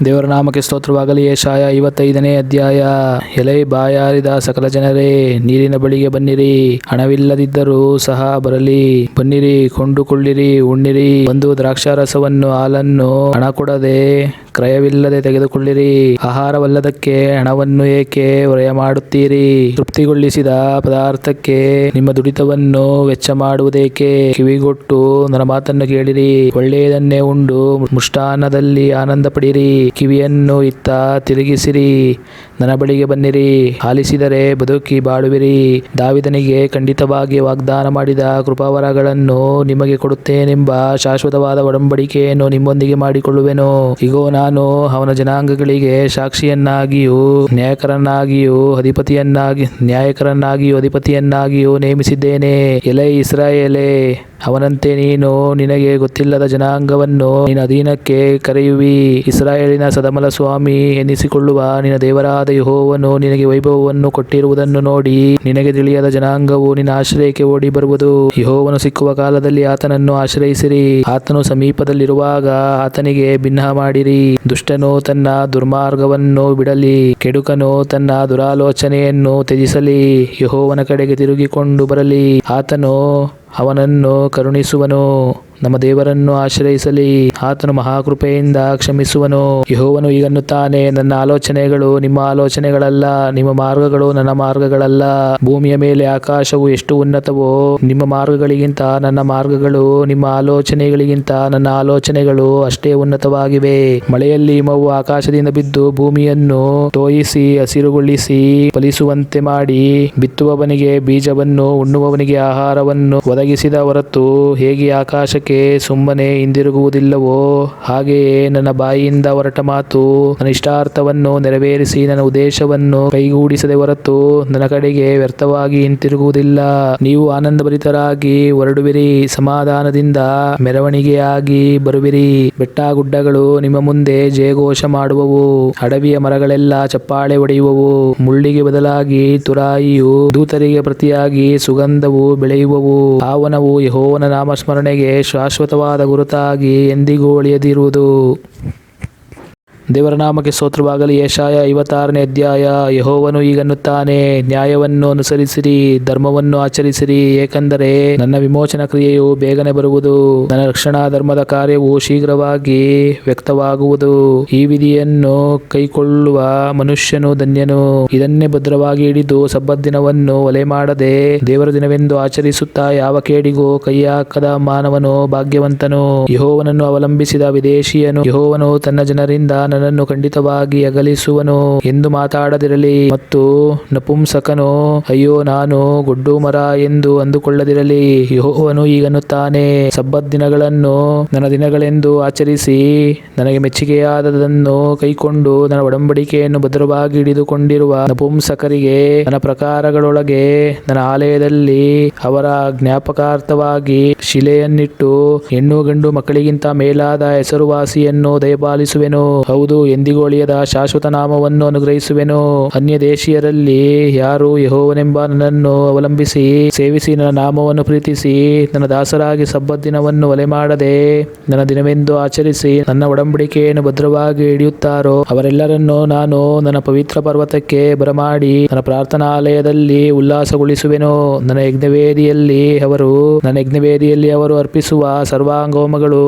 ದೇವರ ನಾಮಕ್ಕೆ ಸ್ತೋತ್ರವಾಗಲಿ. ಯೆಶಾಯ 55ನೇ ಅಧ್ಯಾಯ. ಎಲೈ ಬಾಯಾರಿದ ಸಕಲ ಜನರೇ, ನೀರಿನ ಬಳಿಗೆ ಬನ್ನಿರಿ, ಹಣವಿಲ್ಲದಿದ್ದರೂ ಸಹ ಬರಲಿ. ಬನ್ನಿರಿ, ಕೊಂಡುಕೊಳ್ಳಿರಿ, ಉಣ್ಣಿರಿ. ಬಂದು ದ್ರಾಕ್ಷಾರಸವನ್ನು ಹಾಲನ್ನು ಹಣ ಕೊಡದೆ ಕ್ರಯವಿಲ್ಲದೆ ತೆಗೆದುಕೊಳ್ಳಿರಿ. ಆಹಾರವಲ್ಲದಕ್ಕೆ ಹಣವನ್ನು ಏಕೆ ವ್ಯಯ ಮಾಡುತ್ತೀರಿ? ತೃಪ್ತಿಗೊಳಿಸಿದ ಪದಾರ್ಥಕ್ಕೆ ನಿಮ್ಮ ದುಡಿತವನ್ನು ವೆಚ್ಚ ಮಾಡುವುದೇಕೆ? ಕಿವಿಗೊಟ್ಟು ನನ್ನ ಮಾತನ್ನು ಕೇಳಿರಿ, ಒಳ್ಳೆಯದನ್ನೇ ಉಂಡು ಮೃಷ್ಟಾನ್ನದಲ್ಲಿ ಆನಂದ ಪಡಿರಿ. ಕಿವಿಯನ್ನು ಇತ್ತ ತಿರುಗಿಸಿರಿ, ನನ್ನ ಬಳಿಗೆ ಬನ್ನಿರಿ. ಆಲಿಸಿದರೆ ಬದುಕಿ ಬಾಳುವಿರಿ. ದಾವೀದನಿಗೆ ಖಂಡಿತವಾಗಿ ವಾಗ್ದಾನ ಮಾಡಿದ ಕೃಪಾವರಗಳನ್ನು ನಿಮಗೆ ಕೊಡುತ್ತೇನೆಂಬ ಶಾಶ್ವತವಾದ ಒಡಂಬಡಿಕೆಯನ್ನು ನಿಮ್ಮೊಂದಿಗೆ ಮಾಡಿಕೊಳ್ಳುವೆನು. ಇಗೋ, ನಾನು ಅವನ ಜನಾಂಗಗಳಿಗೆ ಸಾಕ್ಷಿಯನ್ನಾಗಿಯೂ ನ್ಯಾಯಕರನ್ನಾಗಿಯೂ ಅಧಿಪತಿಯನ್ನಾಗಿಯೂ ನೇಮಿಸಿದ್ದೇನೆ. ಎಲೈ ಇಸ್ರಾಯೇಲೇ, ಅವನಂತೆ ನೀನು ನಿನಗೆ ಗೊತ್ತಿಲ್ಲದ ಜನಾಂಗವನ್ನು ನಿನ್ನ ಅಧೀನಕ್ಕೆ ಕರೆಯುವಿ. ಇಸ್ರಾಯೇಲಿನ ಸದಮಲ ಸ್ವಾಮಿ ಎನಿಸಿಕೊಳ್ಳುವ ನಿನ್ನ ದೇವರಾದ ಯೆಹೋವನು ನಿನಗೆ ವೈಭವವನ್ನು ಕೊಟ್ಟಿರುವುದನ್ನು ನೋಡಿ ನಿನಗೆ ತಿಳಿಯದ ಜನಾಂಗವು ನಿನ್ನ ಆಶ್ರಯಕ್ಕೆ ಓಡಿ ಬರುವುದು. ಯೆಹೋವನು ಸಿಕ್ಕುವ ಕಾಲದಲ್ಲಿ ಆತನನ್ನು ಆಶ್ರಯಿಸಿರಿ. ಆತನು ಸಮೀಪದಲ್ಲಿರುವಾಗ ಆತನಿಗೆ ಬಿನ್ನಹ ಮಾಡಿರಿ. ದುಷ್ಟನು ತನ್ನ ದುರ್ಮಾರ್ಗವನ್ನು ಬಿಡಲಿ, ಕೆಡುಕನು ತನ್ನ ದುರಾಲೋಚನೆಯನ್ನು ತ್ಯಜಿಸಲಿ. ಯೆಹೋವನ ಕಡೆಗೆ ತಿರುಗಿಕೊಂಡು ಬರಲಿ, ಆತನು ಅವನನ್ನು ಕರುಣಿಸುವನು. ನಮ್ಮ ದೇವರನ್ನು ಆಶ್ರಯಿಸಲಿ, ಆತನು ಮಹಾಕೃಪೆಯಿಂದ ಕ್ಷಮಿಸುವನು. ಯೆಹೋವನು ಹೀಗನ್ನುತ್ತಾನೆ, ನನ್ನ ಆಲೋಚನೆಗಳು ನಿಮ್ಮ ಆಲೋಚನೆಗಳಲ್ಲ, ನಿಮ್ಮ ಮಾರ್ಗಗಳು ನನ್ನ ಮಾರ್ಗಗಳಲ್ಲ. ಭೂಮಿಯ ಮೇಲೆ ಆಕಾಶವು ಎಷ್ಟು ಉನ್ನತವೋ, ನಿಮ್ಮ ಮಾರ್ಗಗಳಿಗಿಂತ ನನ್ನ ಮಾರ್ಗಗಳು, ನಿಮ್ಮ ಆಲೋಚನೆಗಳಿಗಿಂತ ನನ್ನ ಆಲೋಚನೆಗಳು ಅಷ್ಟೇ ಉನ್ನತವಾಗಿವೆ. ಮಳೆಯಲ್ಲಿ ಹಿಮವು ಆಕಾಶದಿಂದ ಬಿದ್ದು ಭೂಮಿಯನ್ನು ತೋಯಿಸಿ ಹಸಿರುಗೊಳಿಸಿ ಫಲಿಸುವಂತೆ ಮಾಡಿ, ಬಿತ್ತುವವನಿಗೆ ಬೀಜವನ್ನು ಉಣ್ಣುವವನಿಗೆ ಆಹಾರವನ್ನು ಒದಗಿಸಿದ ಹೊರತು ಹೇಗೆ ಆಕಾಶಕ್ಕೆ ಸುಮ್ಮನೆ ಹಿಂದಿರುಗುವುದಿಲ್ಲವೋ, ಹಾಗೆಯೇ ನನ್ನ ಬಾಯಿಯಿಂದ ಹೊರಟ ಮಾತು ನನ್ನ ಇಷ್ಟಾರ್ಥವನ್ನು ನೆರವೇರಿಸಿ ನನ್ನ ಉದ್ದೇಶವನ್ನು ಕೈಗೂಡಿಸದೆ ಹೊರತು ನನ್ನ ಕಡೆಗೆ ವ್ಯರ್ಥವಾಗಿ ಹಿಂತಿರುಗುವುದಿಲ್ಲ. ನೀವು ಆನಂದಭರಿತರಾಗಿ ಹೊರಡುವಿರಿ, ಸಮಾಧಾನದಿಂದ ಮೆರವಣಿಗೆಯಾಗಿ ಬರುವಿರಿ. ಬೆಟ್ಟ ಗುಡ್ಡಗಳು ನಿಮ್ಮ ಮುಂದೆ ಜಯಘೋಷ ಮಾಡುವವು, ಅಡವಿಯ ಮರಗಳೆಲ್ಲ ಚಪ್ಪಾಳೆ ಹೊಡೆಯುವವು. ಮುಳ್ಳಿಗೆ ಬದಲಾಗಿ ತುರಾಯಿಯು, ದೂತರಿಗೆ ಪ್ರತಿಯಾಗಿ ಸುಗಂಧವು ಬೆಳೆಯುವವು. ಪಾವನವು ಯೆಹೋವನ ನಾಮಸ್ಮರಣೆಗೆ ಶಾಶ್ವತವಾದ ಗುರುತಾಗಿ ಎಂದಿಗೂ ಅಳಿಯದಿರುವುದು. ದೇವರ ನಾಮಕ್ಕೆ ಸ್ತೋತ್ರವಾಗಲಿ. ಯೆಶಾಯ 56ನೇ ಅಧ್ಯಾಯ. ಯೆಹೋವನು ಹೀಗನ್ನುತ್ತಾನೆ, ನ್ಯಾಯವನ್ನು ಅನುಸರಿಸಿರಿ, ಧರ್ಮವನ್ನು ಆಚರಿಸಿರಿ, ಏಕೆಂದರೆ ನನ್ನ ವಿಮೋಚನಾ ಕ್ರಿಯೆಯು ಬೇಗನೆ ಬರುವುದು, ನನ್ನ ರಕ್ಷಣಾ ಧರ್ಮದ ಕಾರ್ಯವು ಶೀಘ್ರವಾಗಿ ವ್ಯಕ್ತವಾಗುವುದು. ಈ ವಿಧಿಯನ್ನು ಕೈಕೊಳ್ಳುವ ಮನುಷ್ಯನು ಧನ್ಯನು. ಇದನ್ನೇ ಭದ್ರವಾಗಿ ಹಿಡಿದು ಸಬ್ಬತ್ ದಿನವನ್ನು ಒಲೆ ಮಾಡದೆ ದೇವರ ದಿನವೆಂದು ಆಚರಿಸುತ್ತಾ ಯಾವ ಕೇಡಿಗೂ ಕೈ ಹಾಕದ ಮಾನವನು ಭಾಗ್ಯವಂತನು. ಯೆಹೋವನನ್ನು ಅವಲಂಬಿಸಿದ ವಿದೇಶಿಯನು, ಯೆಹೋವನು ತನ್ನ ಜನರಿಂದ ನನ್ನನ್ನು ಖಂಡಿತವಾಗಿ ಅಗಲಿಸುವನು ಎಂದು ಮಾತಾಡದಿರಲಿ. ಮತ್ತು ನಪುಂಸಕನು, ಅಯ್ಯೋ ನಾನು ಗೊಡ್ಡು ಮರ ಎಂದು ಅಂದುಕೊಳ್ಳದಿರಲಿ. ಯೆಹೋವನು ಹೀಗನ್ನುತ್ತಾನೆ, ಸಬ್ಬತ್ ದಿನಗಳನ್ನು ನನ್ನ ದಿನಗಳೆಂದು ಆಚರಿಸಿ ನನಗೆ ಮೆಚ್ಚುಗೆಯಾದದನ್ನು ಕೈಕೊಂಡು ನನ್ನ ಒಡಂಬಡಿಕೆಯನ್ನು ಭದ್ರವಾಗಿ ಹಿಡಿದುಕೊಂಡಿರುವ ನಪುಂಸಕರಿಗೆ ನನ್ನ ಪ್ರಕಾರಗಳೊಳಗೆ ನನ್ನ ಆಲಯದಲ್ಲಿ ಅವರ ಜ್ಞಾಪಕಾರ್ಥವಾಗಿ ಶಿಲೆಯನ್ನಿಟ್ಟು ಹೆಣ್ಣು ಗಂಡು ಮಕ್ಕಳಿಗಿಂತ ಮೇಲಾದ ಹೆಸರುವಾಸಿಯನ್ನು ದಯಪಾಲಿಸುವೆನು. ಹೌದು, ಎಂದಿಗೂ ಅಳಿಯದ ಶಾಶ್ವತ ನಾಮವನ್ನು ಅನುಗ್ರಹಿಸುವೆನು. ಅನ್ಯ ದೇಶೀಯರಲ್ಲಿ ಯಾರು ಯೆಹೋವನೆಂಬ ನನ್ನನ್ನು ಅವಲಂಬಿಸಿ ಸೇವಿಸಿ ನನ್ನ ನಾಮವನ್ನು ಪ್ರೀತಿಸಿ ನನ್ನ ದಾಸರಾಗಿ ಸಬ್ಬತ್ ದಿನವನ್ನು ಒಲೆ ಮಾಡದೆ ನನ್ನ ದಿನವೆಂದು ಆಚರಿಸಿ ನನ್ನ ಒಡಂಬಡಿಕೆಯನ್ನು ಭದ್ರವಾಗಿ ಹಿಡಿಯುತ್ತಾರೋ, ಅವರೆಲ್ಲರನ್ನು ನಾನು ನನ್ನ ಪವಿತ್ರ ಪರ್ವತಕ್ಕೆ ಬರಮಾಡಿ ನನ್ನ ಪ್ರಾರ್ಥನಾಲಯದಲ್ಲಿ ಉಲ್ಲಾಸಗೊಳಿಸುವೆನು. ನನ್ನ ಯಜ್ಞವೇದಿಯಲ್ಲಿ ಅವರು ಅರ್ಪಿಸುವ ಸರ್ವಾಂಗಹೋಮಗಳು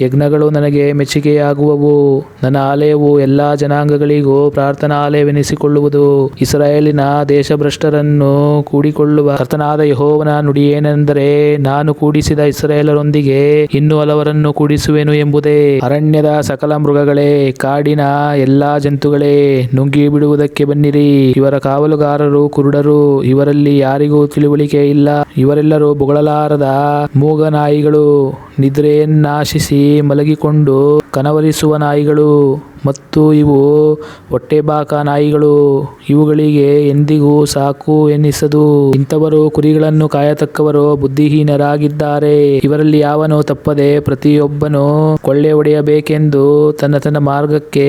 ಯಜ್ಞಗಳು ನನಗೆ ಮೆಚ್ಚುಗೆಯಾಗುವವು. ನನ್ನ ಆಲಯವು ಎಲ್ಲಾ ಜನಾಂಗಗಳಿಗೂ ಪ್ರಾರ್ಥನಾಲಯವೆನಿಸಿಕೊಳ್ಳುವುದು. ಇಸ್ರಾಯೇಲಿನ ದೇಶಭ್ರಷ್ಟರನ್ನು ಕೂಡಿಕೊಳ್ಳುವ ಕರ್ತನಾದ ಯೆಹೋವನ ನುಡಿಯೇನೆಂದರೆ, ನಾನು ಕೂಡಿಸಿದ ಇಸ್ರಾಯೇಲರೊಂದಿಗೆ ಇನ್ನೂ ಹಲವರನ್ನು ಕೂಡಿಸುವೆನು ಎಂಬುದೇ. ಅರಣ್ಯದ ಸಕಲ ಮೃಗಗಳೇ, ಕಾಡಿನ ಎಲ್ಲಾ ಜಂತುಗಳೇ, ನುಂಗಿ ಬಿಡುವುದಕ್ಕೆ ಬನ್ನಿರಿ. ಇವರ ಕಾವಲುಗಾರರು ಕುರುಡರು, ಇವರಲ್ಲಿ ಯಾರಿಗೂ ತಿಳುವಳಿಕೆ ಇಲ್ಲ. ಇವರೆಲ್ಲರೂ ಬೊಗಳಲಾರದ ಮೂಗ ನಾಯಿಗಳು, ನಿದ್ರೆಯನ್ನಾಶಿಸಿ ಮಲಗಿಕೊಂಡು ಕನವರಿಸುವ ನಾಯಿಗಳು, ಮತ್ತು ಇವು ಹೊಟ್ಟೆಬಾಕ ನಾಯಿಗಳು. ಇವುಗಳಿಗೆ ಎಂದಿಗೂ ಸಾಕು ಎನ್ನಿಸದು. ಇಂಥವರು ಕುರಿಗಳನ್ನು ಕಾಯತಕ್ಕವರು ಬುದ್ಧಿಹೀನರಾಗಿದ್ದಾರೆ. ಇವರಲ್ಲಿ ಯಾವನು ತಪ್ಪದೆ ಪ್ರತಿಯೊಬ್ಬನು ಕೊಳ್ಳೆ ಹೊಡೆಯಬೇಕೆಂದು ತನ್ನ ಮಾರ್ಗಕ್ಕೆ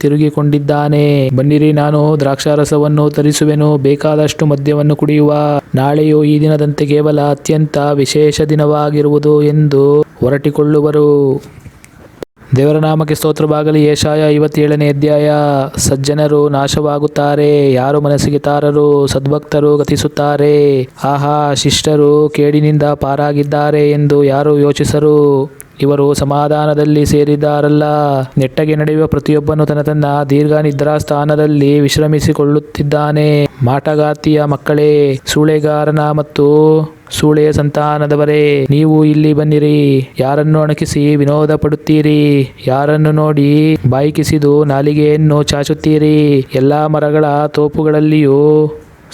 ತಿರುಗಿಕೊಂಡಿದ್ದಾನೆ. ಬನ್ನಿರಿ, ನಾನು ದ್ರಾಕ್ಷಾರಸವನ್ನು ತರಿಸುವೆನು, ಬೇಕಾದಷ್ಟು ಮದ್ಯವನ್ನು ಕುಡಿಯುವ. ನಾಳೆಯು ಈ ದಿನದಂತೆ ಕೇವಲ ಅತ್ಯಂತ ವಿಶೇಷ ದಿನವಾಗಿರುವುದು ಎಂದು ಹೊರಟಿಕೊಳ್ಳುವರು. ದೇವರ ನಾಮಕ್ಕೆ ಸ್ತೋತ್ರವಾಗಲಿ. ಯೆಶಾಯ 57ನೇ ಅಧ್ಯಾಯ. ಸಜ್ಜನರು ನಾಶವಾಗುತ್ತಾರೆ, ಯಾರು ಮನಸ್ಸಿಗೆ ತಾರರು. ಸದ್ಭಕ್ತರು ಗತಿಸುತ್ತಾರೆ. ಆಹಾ, ಶಿಷ್ಟರು ಕೇಡಿನಿಂದ ಪಾರಾಗಿದ್ದಾರೆ ಎಂದು ಯಾರು ಯೋಚಿಸರು. ಇವರು ಸಮಾಧಾನದಲ್ಲಿ ಸೇರಿದ್ದಾರಲ್ಲ. ನೆಟ್ಟಗೆ ನಡೆಯುವ ಪ್ರತಿಯೊಬ್ಬನು ತನ್ನ ತನ್ನ ದೀರ್ಘ ನಿದ್ರಾ ಸ್ಥಾನದಲ್ಲಿ ವಿಶ್ರಮಿಸಿಕೊಳ್ಳುತ್ತಿದ್ದಾನೆ. ಮಾಟಗಾತಿಯ ಮಕ್ಕಳೇ, ಸೂಳೆಗಾರನ ಮತ್ತು ಸೂಳೆಯ ಸಂತಾನದವರೇ, ನೀವು ಇಲ್ಲಿ ಬನ್ನಿರಿ. ಯಾರನ್ನು ಅಣಕಿಸಿ ವಿನೋದ ಪಡುತ್ತೀರಿ? ಯಾರನ್ನು ನೋಡಿ ಬಾಯಿಕಿಸಿದು ನಾಲಿಗೆಯನ್ನು ಚಾಚುತ್ತೀರಿ? ಎಲ್ಲಾ ಮರಗಳ ತೋಪುಗಳಲ್ಲಿಯೂ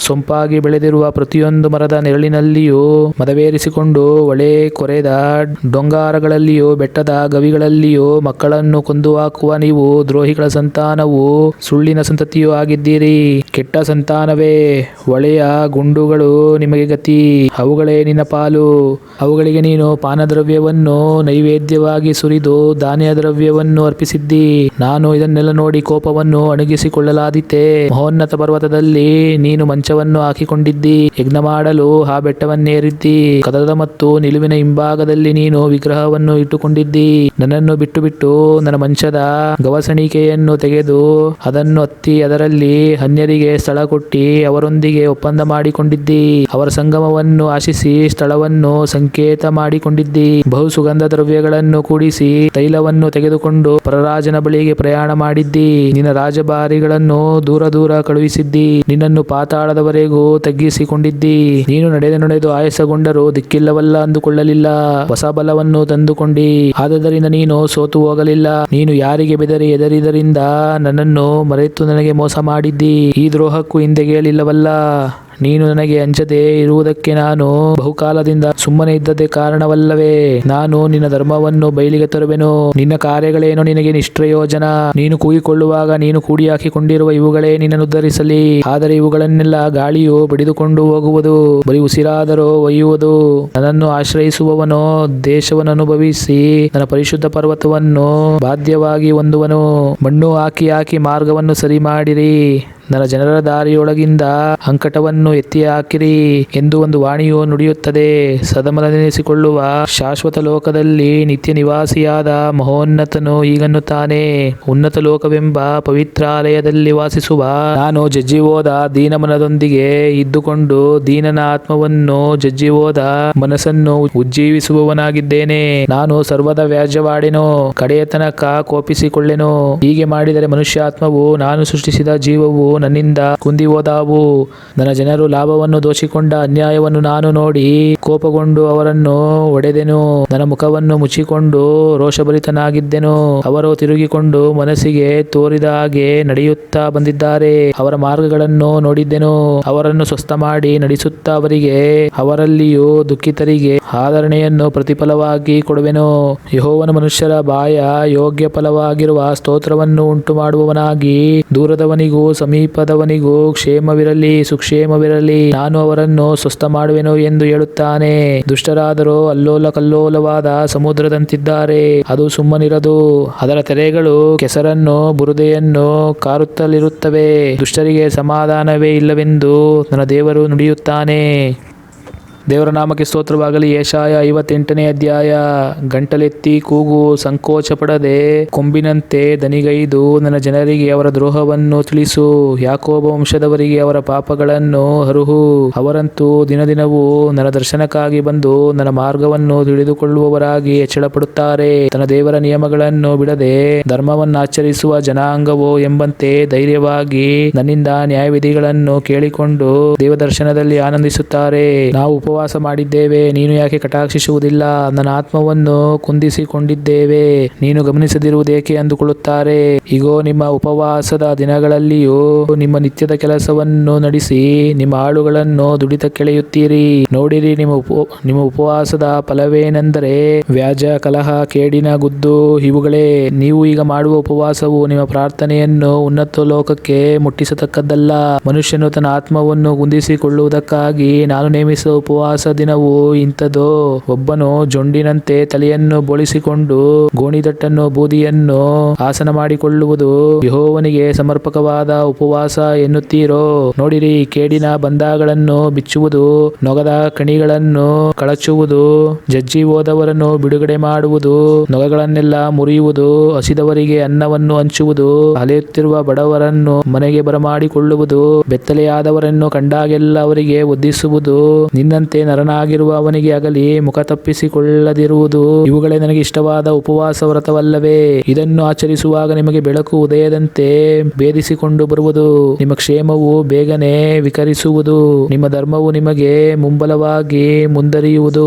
ಸೊಂಪಾಗಿ ಬೆಳೆದಿರುವ ಪ್ರತಿಯೊಂದು ಮರದ ನೆರಳಿನಲ್ಲಿಯೂ ಮದವೇರಿಸಿಕೊಂಡು ಒಳೆ ಕೊರೆದ ಡೊಂಗಾರಗಳಲ್ಲಿಯೂ ಬೆಟ್ಟದ ಗವಿಗಳಲ್ಲಿಯೂ ಮಕ್ಕಳನ್ನು ಕೊಂದು ಹಾಕುವ ನೀವು ದ್ರೋಹಿಗಳ ಸಂತಾನವು ಸುಳ್ಳಿನ ಸಂತತಿಯೂ ಆಗಿದ್ದೀರಿ. ಕೆಟ್ಟ ಸಂತಾನವೇ, ಒಳೆಯ ಗುಂಡುಗಳು ನಿಮಗೆ ಗತಿ. ಅವುಗಳೇ ನಿನ್ನ ಪಾಲು. ಅವುಗಳಿಗೆ ನೀನು ಪಾನದ್ರವ್ಯವನ್ನು ನೈವೇದ್ಯವಾಗಿ ಸುರಿದು ಧಾನ್ಯ ದ್ರವ್ಯವನ್ನು ಅರ್ಪಿಸಿದ್ದಿ. ನಾನು ಇದನ್ನೆಲ್ಲ ನೋಡಿ ಕೋಪವನ್ನು ಅಣಗಿಸಿಕೊಳ್ಳಲಾದೀತೆ. ಮಹೋನ್ನತ ಪರ್ವತದಲ್ಲಿ ನೀನು ಮಂಚವನ್ನು ಹಾಕಿಕೊಂಡಿದ್ದಿ. ಯಜ್ಞ ಮಾಡಲು ಆ ಬೆಟ್ಟವನ್ನೇರಿದ್ದಿ. ಕದದ ಮತ್ತು ನಿಲುವಿನ ಹಿಂಭಾಗದಲ್ಲಿ ನೀನು ವಿಗ್ರಹವನ್ನು ಇಟ್ಟುಕೊಂಡಿದ್ದಿ. ನನ್ನನ್ನು ಬಿಟ್ಟು ಬಿಟ್ಟು ನನ್ನ ಮಂಚದ ಗವಸಣಿಕೆಯನ್ನು ತೆಗೆದು ಅದನ್ನು ಹತ್ತಿ ಅದರಲ್ಲಿ ಅನ್ಯರಿಗೆ ಸ್ಥಳ ಕೊಟ್ಟಿ ಅವರೊಂದಿಗೆ ಒಪ್ಪಂದ ಮಾಡಿಕೊಂಡಿದ್ದಿ. ಅವರ ಸಂಗಮವನ್ನು ಆಶಿಸಿ ಸ್ಥಳವನ್ನು ಸಂಕೇತ ಮಾಡಿಕೊಂಡಿದ್ದಿ. ಬಹು ಸುಗಂಧ ದ್ರವ್ಯಗಳನ್ನು ಕೂಡಿಸಿ ತೈಲವನ್ನು ತೆಗೆದುಕೊಂಡು ಪರರಾಜನ ಬಳಿಗೆ ಪ್ರಯಾಣ ಮಾಡಿದ್ದಿ. ನಿನ್ನ ರಾಜಭಾರಿಗಳನ್ನು ದೂರ ದೂರ ಕಳುಹಿಸಿದ್ದಿ. ನಿನ್ನನ್ನು ಪಾತಾಳದವರೆಗೂ ತಗ್ಗಿಸಿಕೊಂಡಿದ್ದಿ. ನೀನು ನಡೆದು ಆಯಾಸಗೊಂಡರೂ ದಿಕ್ಕಿಲ್ಲವಲ್ಲ ಅಂದುಕೊಳ್ಳಲಿಲ್ಲ. ಹೊಸ ಬಲವನ್ನು ತಂದುಕೊಂಡಿ, ಆದ್ದರಿಂದ ನೀನು ಸೋತು ಹೋಗಲಿಲ್ಲ. ನೀನು ಯಾರಿಗೆ ಬೆದರಿ ಎದರಿದರಿಂದ ನನ್ನನ್ನು ಮರೆತು ನನಗೆ ಮೋಸ ಮಾಡಿದ್ದಿ. ಈ ದ್ರೋಹಕ್ಕೂ ಹಿಂದೆಗೆಯಲಿಲ್ಲವಲ್ಲ. ನೀನು ನನಗೆ ಅಂಜದೆ ಇರುವುದಕ್ಕೆ ನಾನು ಬಹುಕಾಲದಿಂದ ಸುಮ್ಮನೆ ಇದ್ದದ್ದೇ ಕಾರಣವಲ್ಲವೇ? ನಾನು ನಿನ್ನ ಧರ್ಮವನ್ನು ಬಯಲಿಗೆ ತರುವೆನು. ನಿನ್ನ ಕಾರ್ಯಗಳೇನು ನಿನಗೆ ನಿಷ್ಪ್ರಯೋಜನ. ನೀನು ಕೂಗಿಕೊಳ್ಳುವಾಗ ನೀನು ಕೂಡಿ ಹಾಕಿಕೊಂಡಿರುವ ಇವುಗಳೇ ನಿನ್ನನ್ನು ಉದ್ಧರಿಸಲಿ. ಆದರೆ ಇವುಗಳನ್ನೆಲ್ಲ ಗಾಳಿಯು ಬಡಿದುಕೊಂಡು ಹೋಗುವುದು, ಬರೀ ಉಸಿರಾದರೂ ಒಯ್ಯುವುದು. ನನ್ನನ್ನು ಆಶ್ರಯಿಸುವವನು ದೇಶವನ್ನು ಅನುಭವಿಸಿ ನನ್ನ ಪರಿಶುದ್ಧ ಪರ್ವತವನ್ನು ಬಾಧ್ಯವಾಗಿ ಹೊಂದುವನು. ಮಣ್ಣು ಹಾಕಿ ಹಾಕಿ ಮಾರ್ಗವನ್ನು ಸರಿ ಮಾಡಿರಿ. ನನ್ನ ಜನರ ದಾರಿಯೊಳಗಿಂದ ಅಂಕಟವನ್ನು ಎತ್ತಿ ಹಾಕಿರಿ ಎಂದು ಒಂದು ವಾಣಿಯು ನುಡಿಯುತ್ತದೆ. ಸದಮಲನೆನಿಸಿಕೊಳ್ಳುವ ಶಾಶ್ವತ ಲೋಕದಲ್ಲಿ ನಿತ್ಯ ನಿವಾಸಿಯಾದ ಮಹೋನ್ನತನು ಹೀಗನ್ನುತ್ತಾನೆ. ಉನ್ನತ ಲೋಕವೆಂಬ ಪವಿತ್ರಾಲಯದಲ್ಲಿ ವಾಸಿಸುವ ನಾನು ಜಜ್ಜಿ ಹೋದ ದೀನ ಮನದೊಂದಿಗೆ ಇದ್ದುಕೊಂಡು ದೀನನ ಆತ್ಮವನ್ನು ಜಜ್ಜಿ ಹೋದ ಮನಸ್ಸನ್ನು ಉಜ್ಜೀವಿಸುವವನಾಗಿದ್ದೇನೆ. ನಾನು ಸರ್ವದ ವ್ಯಾಜ್ಯವಾಡೆನು, ಕಡೆಯ ತನಕ ಕೋಪಿಸಿಕೊಳ್ಳೆನು. ಹೀಗೆ ಮಾಡಿದರೆ ಮನುಷ್ಯಾತ್ಮವು ನಾನು ಸೃಷ್ಟಿಸಿದ ಜೀವವು ನನ್ನಿಂದ ಕುಂದಿ ಹೋದಾವು. ನನ್ನ ಜನರು ಲಾಭವನ್ನು ದೋಚಿಕೊಂಡ ಅನ್ಯಾಯವನ್ನು ನಾನು ನೋಡಿ ಕೋಪಗೊಂಡು ಅವರನ್ನು ಹೊಡೆದೆನು. ನನ್ನ ಮುಖವನ್ನು ಮುಚ್ಚಿಕೊಂಡು ರೋಷಭರಿತನಾಗಿದ್ದೆನು. ಅವರು ತಿರುಗಿಕೊಂಡು ಮನಸ್ಸಿಗೆ ತೋರಿದ ಹಾಗೆ ನಡೆಯುತ್ತಾ ಬಂದಿದ್ದಾರೆ. ಅವರ ಮಾರ್ಗಗಳನ್ನು ನೋಡಿದ್ದೆನು. ಅವರನ್ನು ಸ್ವಸ್ಥ ಮಾಡಿ ನಡೆಸುತ್ತಾ ಅವರಿಗೆ ಅವರಲ್ಲಿಯೂ ದುಃಖಿತರಿಗೆ ಆದರಣೆಯನ್ನು ಪ್ರತಿಫಲವಾಗಿ ಕೊಡುವೆನು. ಯೆಹೋವನು ಮನುಷ್ಯರ ಬಾಯ ಯೋಗ್ಯ ಫಲವಾಗಿರುವ ಸ್ತೋತ್ರವನ್ನು ಉಂಟು ಮಾಡುವವನಾಗಿ ದೂರದವನಿಗೂ ಸಮೀಪದವನಿಗೂ ಕ್ಷೇಮವಿರಲಿ ಸುಕ್ಷೇಮವಿರಲಿ, ನಾನು ಅವರನ್ನು ಸ್ವಸ್ಥ ಮಾಡುವೆನು ಎಂದು ಹೇಳುತ್ತಾನೆ. ದುಷ್ಟರಾದರೂ ಅಲ್ಲೋಲ ಕಲ್ಲೋಲವಾದ ಸಮುದ್ರದಂತಿದ್ದಾರೆ. ಅದು ಸುಮ್ಮನಿರದು. ಅದರ ತೆರೆಗಳು ಕೆಸರನ್ನು ಬುರುದೆಯನ್ನು ಕಾರುತ್ತಲಿರುತ್ತವೆ. ದುಷ್ಟರಿಗೆ ಸಮಾಧಾನವೇ ಇಲ್ಲವೆಂದು ನನ್ನ ದೇವರು ನುಡಿಯುತ್ತಾನೆ. ದೇವರ ನಾಮಕ್ಕೆ ಸ್ತೋತ್ರವಾಗಲಿ. ಯೆಶಾಯ 58ನೇ ಅಧ್ಯಾಯ. ಗಂಟಲೆತ್ತಿ ಕೂಗು, ಸಂಕೋಚ ಪಡದೆ ಕೊಂಬಿನಂತೆ ದನಿಗೈದು ನನ್ನ ಜನರಿಗೆ ಅವರ ದ್ರೋಹವನ್ನು ತಿಳಿಸು. ಯಾಕೋಬ ವಂಶದವರಿಗೆ ಅವರ ಪಾಪಗಳನ್ನು ಹರುಹು. ಅವರಂತೂ ದಿನದಿನವೂ ನನ್ನ ದರ್ಶನಕ್ಕಾಗಿ ಬಂದು ನನ್ನ ಮಾರ್ಗವನ್ನು ತಿಳಿದುಕೊಳ್ಳುವವರಾಗಿ ಹೆಚ್ಚಳಪಡುತ್ತಾರೆ. ತನ್ನ ದೇವರ ನಿಯಮಗಳನ್ನು ಬಿಡದೆ ಧರ್ಮವನ್ನಾಚರಿಸುವ ಜನಾಂಗವೋ ಎಂಬಂತೆ ಧೈರ್ಯವಾಗಿ ನನ್ನಿಂದ ನ್ಯಾಯವಿಧಿಗಳನ್ನು ಕೇಳಿಕೊಂಡು ದೇವದರ್ಶನದಲ್ಲಿ ಆನಂದಿಸುತ್ತಾರೆ. ನಾವು ಉಪವಾಸ ಮಾಡಿದ್ದೇವೆ, ನೀನು ಯಾಕೆ ಕಟಾಕ್ಷಿಸುವುದಿಲ್ಲ? ನನ್ನ ಆತ್ಮವನ್ನು ಕುಂದಿಸಿಕೊಂಡಿದ್ದೇವೆ, ನೀನು ಗಮನಿಸದಿರುವುದೇಕೆ ಅಂದುಕೊಳ್ಳುತ್ತಾರೆ. ಇಗೋ, ನಿಮ್ಮ ಉಪವಾಸದ ದಿನಗಳಲ್ಲಿಯೂ ನಿಮ್ಮ ನಿತ್ಯದ ಕೆಲಸವನ್ನು ನಡೆಸಿ ನಿಮ್ಮ ಆಳುಗಳನ್ನು ದುಡಿತಕ್ಕೆಳೆಯುತ್ತೀರಿ. ನೋಡಿರಿ, ನಿಮ್ಮ ಉಪವಾಸದ ಫಲವೇನೆಂದರೆ ವ್ಯಾಜ್ಯ, ಕಲಹ, ಕೇಡಿನ ಗುದ್ದು ಇವುಗಳೇ. ನೀವು ಈಗ ಮಾಡುವ ಉಪವಾಸವು ನಿಮ್ಮ ಪ್ರಾರ್ಥನೆಯನ್ನು ಉನ್ನತ ಲೋಕಕ್ಕೆ ಮುಟ್ಟಿಸತಕ್ಕದ್ದಲ್ಲ. ಮನುಷ್ಯನು ತನ್ನ ಆತ್ಮವನ್ನು ಕುಂದಿಸಿಕೊಳ್ಳುವುದಕ್ಕಾಗಿ ನಾನು ನೇಮಿಸಿದ ಉಪವಾಸ ಉಪವಾಸ ದಿನವು ಇಂಥದೋ. ಒಬ್ಬನು ಜೊಂಡಿನಂತೆ ತಲೆಯನ್ನು ಬೋಳಿಸಿಕೊಂಡು ಗೋಣಿದಟ್ಟನ್ನು ಬೂದಿಯನ್ನು ಆಸನ ಮಾಡಿಕೊಳ್ಳುವುದು ಯೆಹೋವನಿಗೆ ಸಮರ್ಪಕವಾದ ಉಪವಾಸ ಎನ್ನುತ್ತೀರೋ. ನೋಡಿರಿ, ಕೇಡಿನ ಬಂಧಗಳನ್ನು ಬಿಚ್ಚುವುದು, ನೊಗದ ಕಣಿಗಳನ್ನು ಕಳಚುವುದು, ಜಜ್ಜಿ ಹೋದವರನ್ನು ಬಿಡುಗಡೆ ಮಾಡುವುದು, ನೊಗಗಳನ್ನೆಲ್ಲ ಮುರಿಯುವುದು, ಹಸಿದವರಿಗೆ ಅನ್ನವನ್ನು ಹಂಚುವುದು, ಅಲೆಯುತ್ತಿರುವ ಬಡವರನ್ನು ಮನೆಗೆ ಬರಮಾಡಿಕೊಳ್ಳುವುದು, ಬೆತ್ತಲೆಯಾದವರನ್ನು ಕಂಡಾಗೆಲ್ಲ ಅವರಿಗೆ ಒದ್ದಿಸುವುದು, ನಿನ್ನಂತೆ ನರನಾಗಿರುವ ಅವನಿಗೆ ಆಗಲಿ ಮುಖ ತಪ್ಪಿಸಿಕೊಳ್ಳದಿರುವುದು, ಇವುಗಳೇ ನನಗೆ ಇಷ್ಟವಾದ ಉಪವಾಸ ವ್ರತವಲ್ಲವೇ. ಇದನ್ನು ಆಚರಿಸುವಾಗ ನಿಮಗೆ ಬೆಳಕು ಉದಯದಂತೆ ಭೇದಿಸಿಕೊಂಡು ಬರುವುದು, ನಿಮ್ಮ ಕ್ಷೇಮವು ಬೇಗನೆ ವಿಕರಿಸುವುದು, ನಿಮ್ಮ ಧರ್ಮವು ನಿಮಗೆ ಮುಂಬಲವಾಗಿ ಮುಂದರಿಯುವುದು,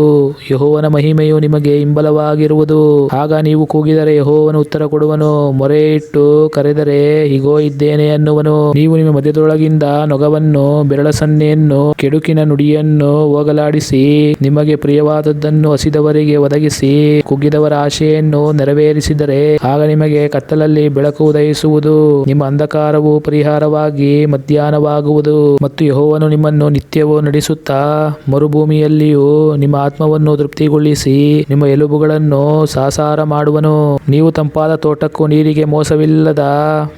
ಯೆಹೋವನ ಮಹಿಮೆಯು ನಿಮಗೆ ಹಿಂಬಲವಾಗಿರುವುದು. ಆಗ ನೀವು ಕೂಗಿದರೆ ಯೆಹೋವನು ಉತ್ತರ ಕೊಡುವನು, ಮೊರೆ ಇಟ್ಟು ಕರೆದರೆ ಇಗೋ ಇದ್ದೇನೆ ಅನ್ನುವನು. ನೀವು ನಿಮ್ಮ ಮಧ್ಯದೊಳಗಿಂದ ನೊಗವನ್ನು, ಬೆರಳ ಸನ್ನೆಯನ್ನು, ಕೆಡುಕಿನ ನುಡಿಯನ್ನು ಹೋಗಲಾಡಿಸಿ, ನಿಮಗೆ ಪ್ರಿಯವಾದದ್ದನ್ನು ಹಸಿದವರಿಗೆ ಒದಗಿಸಿ, ಕುಗ್ಗಿದವರ ಆಶೆಯನ್ನು ನೆರವೇರಿಸಿದರೆ ಆಗ ನಿಮಗೆ ಕತ್ತಲಲ್ಲಿ ಬೆಳಕು ಉದಯಿಸುವುದು, ನಿಮ್ಮ ಅಂಧಕಾರವು ಪರಿಹಾರವಾಗಿ ಮಧ್ಯಾಹ್ನವಾಗುವುದು. ಮತ್ತು ಯೆಹೋವನು ನಿಮ್ಮನ್ನು ನಿತ್ಯವೂ ನಡೆಸುತ್ತಾ ಮರುಭೂಮಿಯಲ್ಲಿಯೂ ನಿಮ್ಮ ಆತ್ಮವನ್ನು ತೃಪ್ತಿಗೊಳಿಸಿ ನಿಮ್ಮ ಎಲುಬುಗಳನ್ನು ಸಾಸಾರ ಮಾಡುವನು. ನೀವು ತಂಪಾದ ತೋಟಕ್ಕೂ ನೀರಿಗೆ ಮೋಸವಿಲ್ಲದ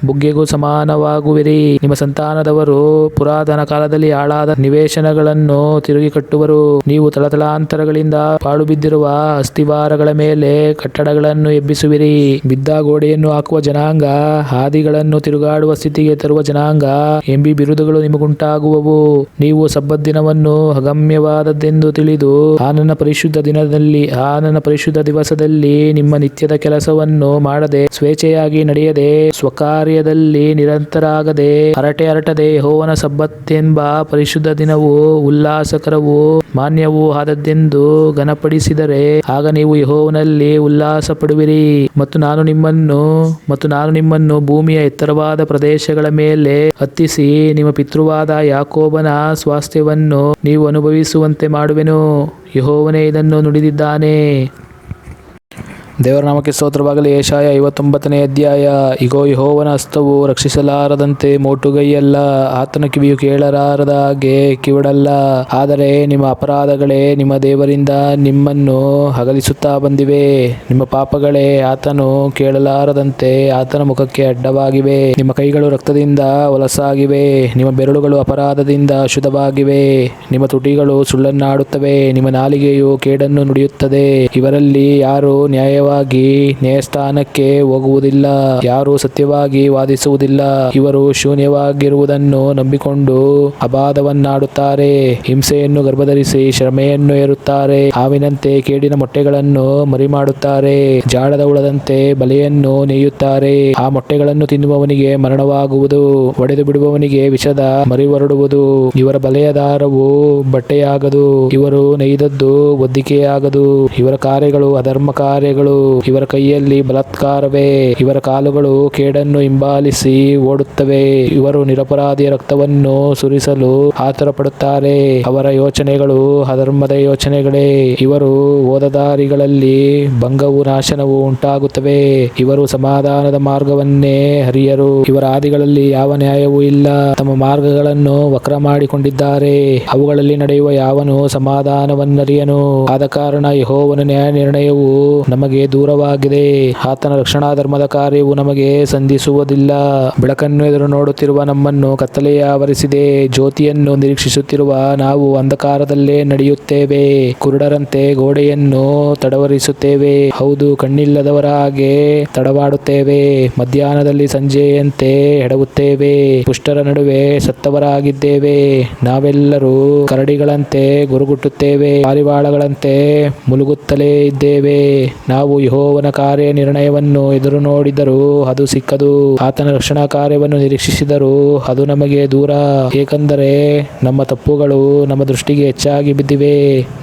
ಬುಗ್ಗೆಗೂ ಸಮಾನವಾಗುವಿರಿ. ನಿಮ್ಮ ಸಂತಾನದವರು ಪುರಾತನ ಕಾಲದಲ್ಲಿ ಹಾಳಾದ ನಿವೇಶನಗಳನ್ನು ತಿರುಗಿ ಕಟ್ಟುವರು. ನೀವು ತಲತಲಾಂತರಗಳಿಂದ ಪಾಳು ಬಿದ್ದಿರುವ ಅಸ್ತಿವಾರಗಳ ಮೇಲೆ ಕಟ್ಟಡಗಳನ್ನು ಎಬ್ಬಿಸುವಿರಿ. ಬಿದ್ದ ಗೋಡೆಯನ್ನು ಹಾಕುವ ಜನಾಂಗ, ಹಾದಿಗಳನ್ನು ತಿರುಗಾಡುವ ಸ್ಥಿತಿಗೆ ತರುವ ಜನಾಂಗ ಎಂಬಿ ಬಿರುದುಗಳು ನಿಮಗುಂಟಾಗುವವು. ನೀವು ಸಬ್ಬತ್ ದಿನವನ್ನು ಅಗಮ್ಯವಾದದ್ದೆಂದು ತಿಳಿದು ಆ ನನ್ನ ಪರಿಶುದ್ಧ ದಿವಸದಲ್ಲಿ ನಿಮ್ಮ ನಿತ್ಯದ ಕೆಲಸವನ್ನು ಮಾಡದೆ, ಸ್ವೇಚ್ಛೆಯಾಗಿ ನಡೆಯದೆ, ಸ್ವಕಾರ್ಯದಲ್ಲಿ ನಿರಂತರಾಗದೆ, ಹರಟದೆ ಯೆಹೋವನ ಸಬ್ಬತ್ ಎಂಬ ಪರಿಶುದ್ಧ ದಿನವು ಉಲ್ಲಾಸಕರವೂ ಮಾನ್ಯವೂ ಆದದ್ದೆಂದು ಘನಪಡಿಸಿದರೆ ಆಗ ನೀವು ಯೆಹೋವನಲ್ಲಿ ಉಲ್ಲಾಸ ಪಡುವಿರಿ. ಮತ್ತು ನಾನು ನಿಮ್ಮನ್ನು ಭೂಮಿಯ ಎತ್ತರವಾದ ಪ್ರದೇಶಗಳ ಮೇಲೆ ಹತ್ತಿಸಿ ನಿಮ್ಮ ಪಿತೃವಾದ ಯಾಕೋಬನ ಸ್ವಾಸ್ಥ್ಯವನ್ನು ನೀವು ಅನುಭವಿಸುವಂತೆ ಮಾಡುವೆನು. ಯೆಹೋವನೇ ಇದನ್ನು ನುಡಿದಿದ್ದಾನೆ. ದೇವರ ನಾಮಕ್ಕೆ ಸ್ತೋತ್ರವಾಗಲಿ. ಯೆಶಾಯ 59ನೇ ಅಧ್ಯಾಯ. ಇಗೋ, ಯೆಹೋವನ ಹಸ್ತವು ರಕ್ಷಿಸಲಾರದಂತೆ ಮೋಟುಗೈಯಲ್ಲ, ಆತನ ಕಿವಿಯು ಕೇಳಲಾರದ ಹಾಗೆ ಕಿವುಡಲ್ಲ. ಆದರೆ ನಿಮ್ಮ ಅಪರಾಧಗಳೇ ನಿಮ್ಮ ದೇವರಿಂದ ನಿಮ್ಮನ್ನು ಅಗಲಿಸುತ್ತಾ ಬಂದಿವೆ. ನಿಮ್ಮ ಪಾಪಗಳೇ ಆತನು ಕೇಳಲಾರದಂತೆ ಆತನ ಮುಖಕ್ಕೆ ಅಡ್ಡವಾಗಿವೆ. ನಿಮ್ಮ ಕೈಗಳು ರಕ್ತದಿಂದ ಹೊಲಸಾಗಿವೆ, ನಿಮ್ಮ ಬೆರಳುಗಳು ಅಪರಾಧದಿಂದ ಅಶುದ್ಧವಾಗಿವೆ. ನಿಮ್ಮ ತುಟಿಗಳು ಸುಳ್ಳನ್ನಾಡುತ್ತವೆ, ನಿಮ್ಮ ನಾಲಿಗೆಯು ಕೇಡನ್ನು ನುಡಿಯುತ್ತದೆ. ಇವರಲ್ಲಿ ಯಾರು ನ್ಯಾಯಸ್ಥಾನಕ್ಕೆ ಹೋಗುವುದಿಲ್ಲ, ಯಾರು ಸತ್ಯವಾಗಿ ವಾದಿಸುವುದಿಲ್ಲ. ಇವರು ಶೂನ್ಯವಾಗಿರುವುದನ್ನು ನಂಬಿಕೊಂಡು ಅಬಾಧವನ್ನಾಡುತ್ತಾರೆ. ಹಿಂಸೆಯನ್ನು ಗರ್ಭಧರಿಸಿ ಶ್ರಮೆಯನ್ನು ಏರುತ್ತಾರೆ. ಹಾವಿನಂತೆ ಕೇಡಿನ ಮೊಟ್ಟೆಗಳನ್ನು ಮರಿಮಾಡುತ್ತಾರೆ, ಜಾಡದ ಹುಳದಂತೆ ಬಲೆಯನ್ನು ನೇಯುತ್ತಾರೆ. ಆ ಮೊಟ್ಟೆಗಳನ್ನು ತಿನ್ನುವವನಿಗೆ ಮರಣವಾಗುವುದು, ಒಡೆದು ಬಿಡುವವನಿಗೆ ವಿಷದ ಮರಿ ಹೊರಡುವುದು. ಇವರ ಬಲೆಯ ದಾರವು ಬಟ್ಟೆಯಾಗದು, ಇವರು ನೇಯ್ದದ್ದು ಹೊದಿಕೆಯಾಗದು. ಇವರ ಕಾರ್ಯಗಳು ಅಧರ್ಮ ಕಾರ್ಯಗಳು, ಇವರ ಕೈಯಲ್ಲಿ ಬಲಾತ್ಕಾರವೇ. ಇವರ ಕಾಲುಗಳು ಕೇಡನ್ನು ಹಿಂಬಾಲಿಸಿ ಓಡುತ್ತವೆ. ಇವರು ನಿರಪರಾಧಿಯ ರಕ್ತವನ್ನು ಸುರಿಸಲು ಆತುರ ಪಡುತ್ತಾರೆ. ಅವರ ಯೋಚನೆಗಳು ಅಧರ್ಮದ ಯೋಚನೆಗಳೇ. ಇವರು ಹೋದ ದಾರಿಗಳಲ್ಲಿ ಭಂಗವೂ ನಾಶನವೂ ಉಂಟಾಗುತ್ತವೆ. ಇವರು ಸಮಾಧಾನದ ಮಾರ್ಗವನ್ನೇ ಹರಿಯರು. ಇವರ ಹಾದಿಗಳಲ್ಲಿ ಯಾವ ನ್ಯಾಯವೂ ಇಲ್ಲ. ತಮ್ಮ ಮಾರ್ಗಗಳನ್ನು ವಕ್ರ ಮಾಡಿಕೊಂಡಿದ್ದಾರೆ. ಅವುಗಳಲ್ಲಿ ನಡೆಯುವ ಯಾವನು ಸಮಾಧಾನವನ್ನರಿಯನು. ಆದ ಕಾರಣ ಯೆಹೋವನ ನ್ಯಾಯ ನಿರ್ಣಯವು ನಮಗೆ ದೂರವಾಗಿದೆ, ಆತನ ರಕ್ಷಣಾ ಧರ್ಮದ ಕಾರ್ಯವು ನಮಗೆ ಸಂಧಿಸುವುದಿಲ್ಲ. ಬೆಳಕನ್ನು ಎದುರು ನೋಡುತ್ತಿರುವ ನಮ್ಮನ್ನು ಕತ್ತಲೆಯೇ ಆವರಿಸಿದೆ. ಜ್ಯೋತಿಯನ್ನು ನಿರೀಕ್ಷಿಸುತ್ತಿರುವ ನಾವು ಅಂಧಕಾರದಲ್ಲೇ ನಡೆಯುತ್ತೇವೆ. ಕುರುಡರಂತೆ ಗೋಡೆಯನ್ನು ತಡವರಿಸುತ್ತೇವೆ. ಹೌದು, ಕಣ್ಣಿಲ್ಲದವರ ಹಾಗೆ ತಡವಾಡುತ್ತೇವೆ. ಮಧ್ಯಾಹ್ನದಲ್ಲಿ ಸಂಜೆಯಂತೆ ಎಡವುತ್ತೇವೆ. ಪುಷ್ಟರ ನಡುವೆ ಸತ್ತವರಾಗಿದ್ದೇವೆ. ನಾವೆಲ್ಲರೂ ಕರಡಿಗಳಂತೆ ಗುರುಗುಟ್ಟುತ್ತೇವೆ, ಪಾರಿವಾಳಗಳಂತೆ ಮುಲುಗುತ್ತಲೇ ಇದ್ದೇವೆ. ನಾವು ಯೆಹೋವನ ಕಾರ್ಯ ನಿರ್ಣಯವನ್ನು ಎದುರು ನೋಡಿದರೂ ಅದು ಸಿಕ್ಕದು, ಆತನ ರಕ್ಷಣಾ ಕಾರ್ಯವನ್ನು ನಿರೀಕ್ಷಿಸಿದರೂ ಅದು ನಮಗೆ ದೂರ. ಏಕೆಂದರೆ ನಮ್ಮ ತಪ್ಪುಗಳು ನಮ್ಮ ದೃಷ್ಟಿಗೆ ಹೆಚ್ಚಾಗಿ ಬಿದ್ದಿವೆ,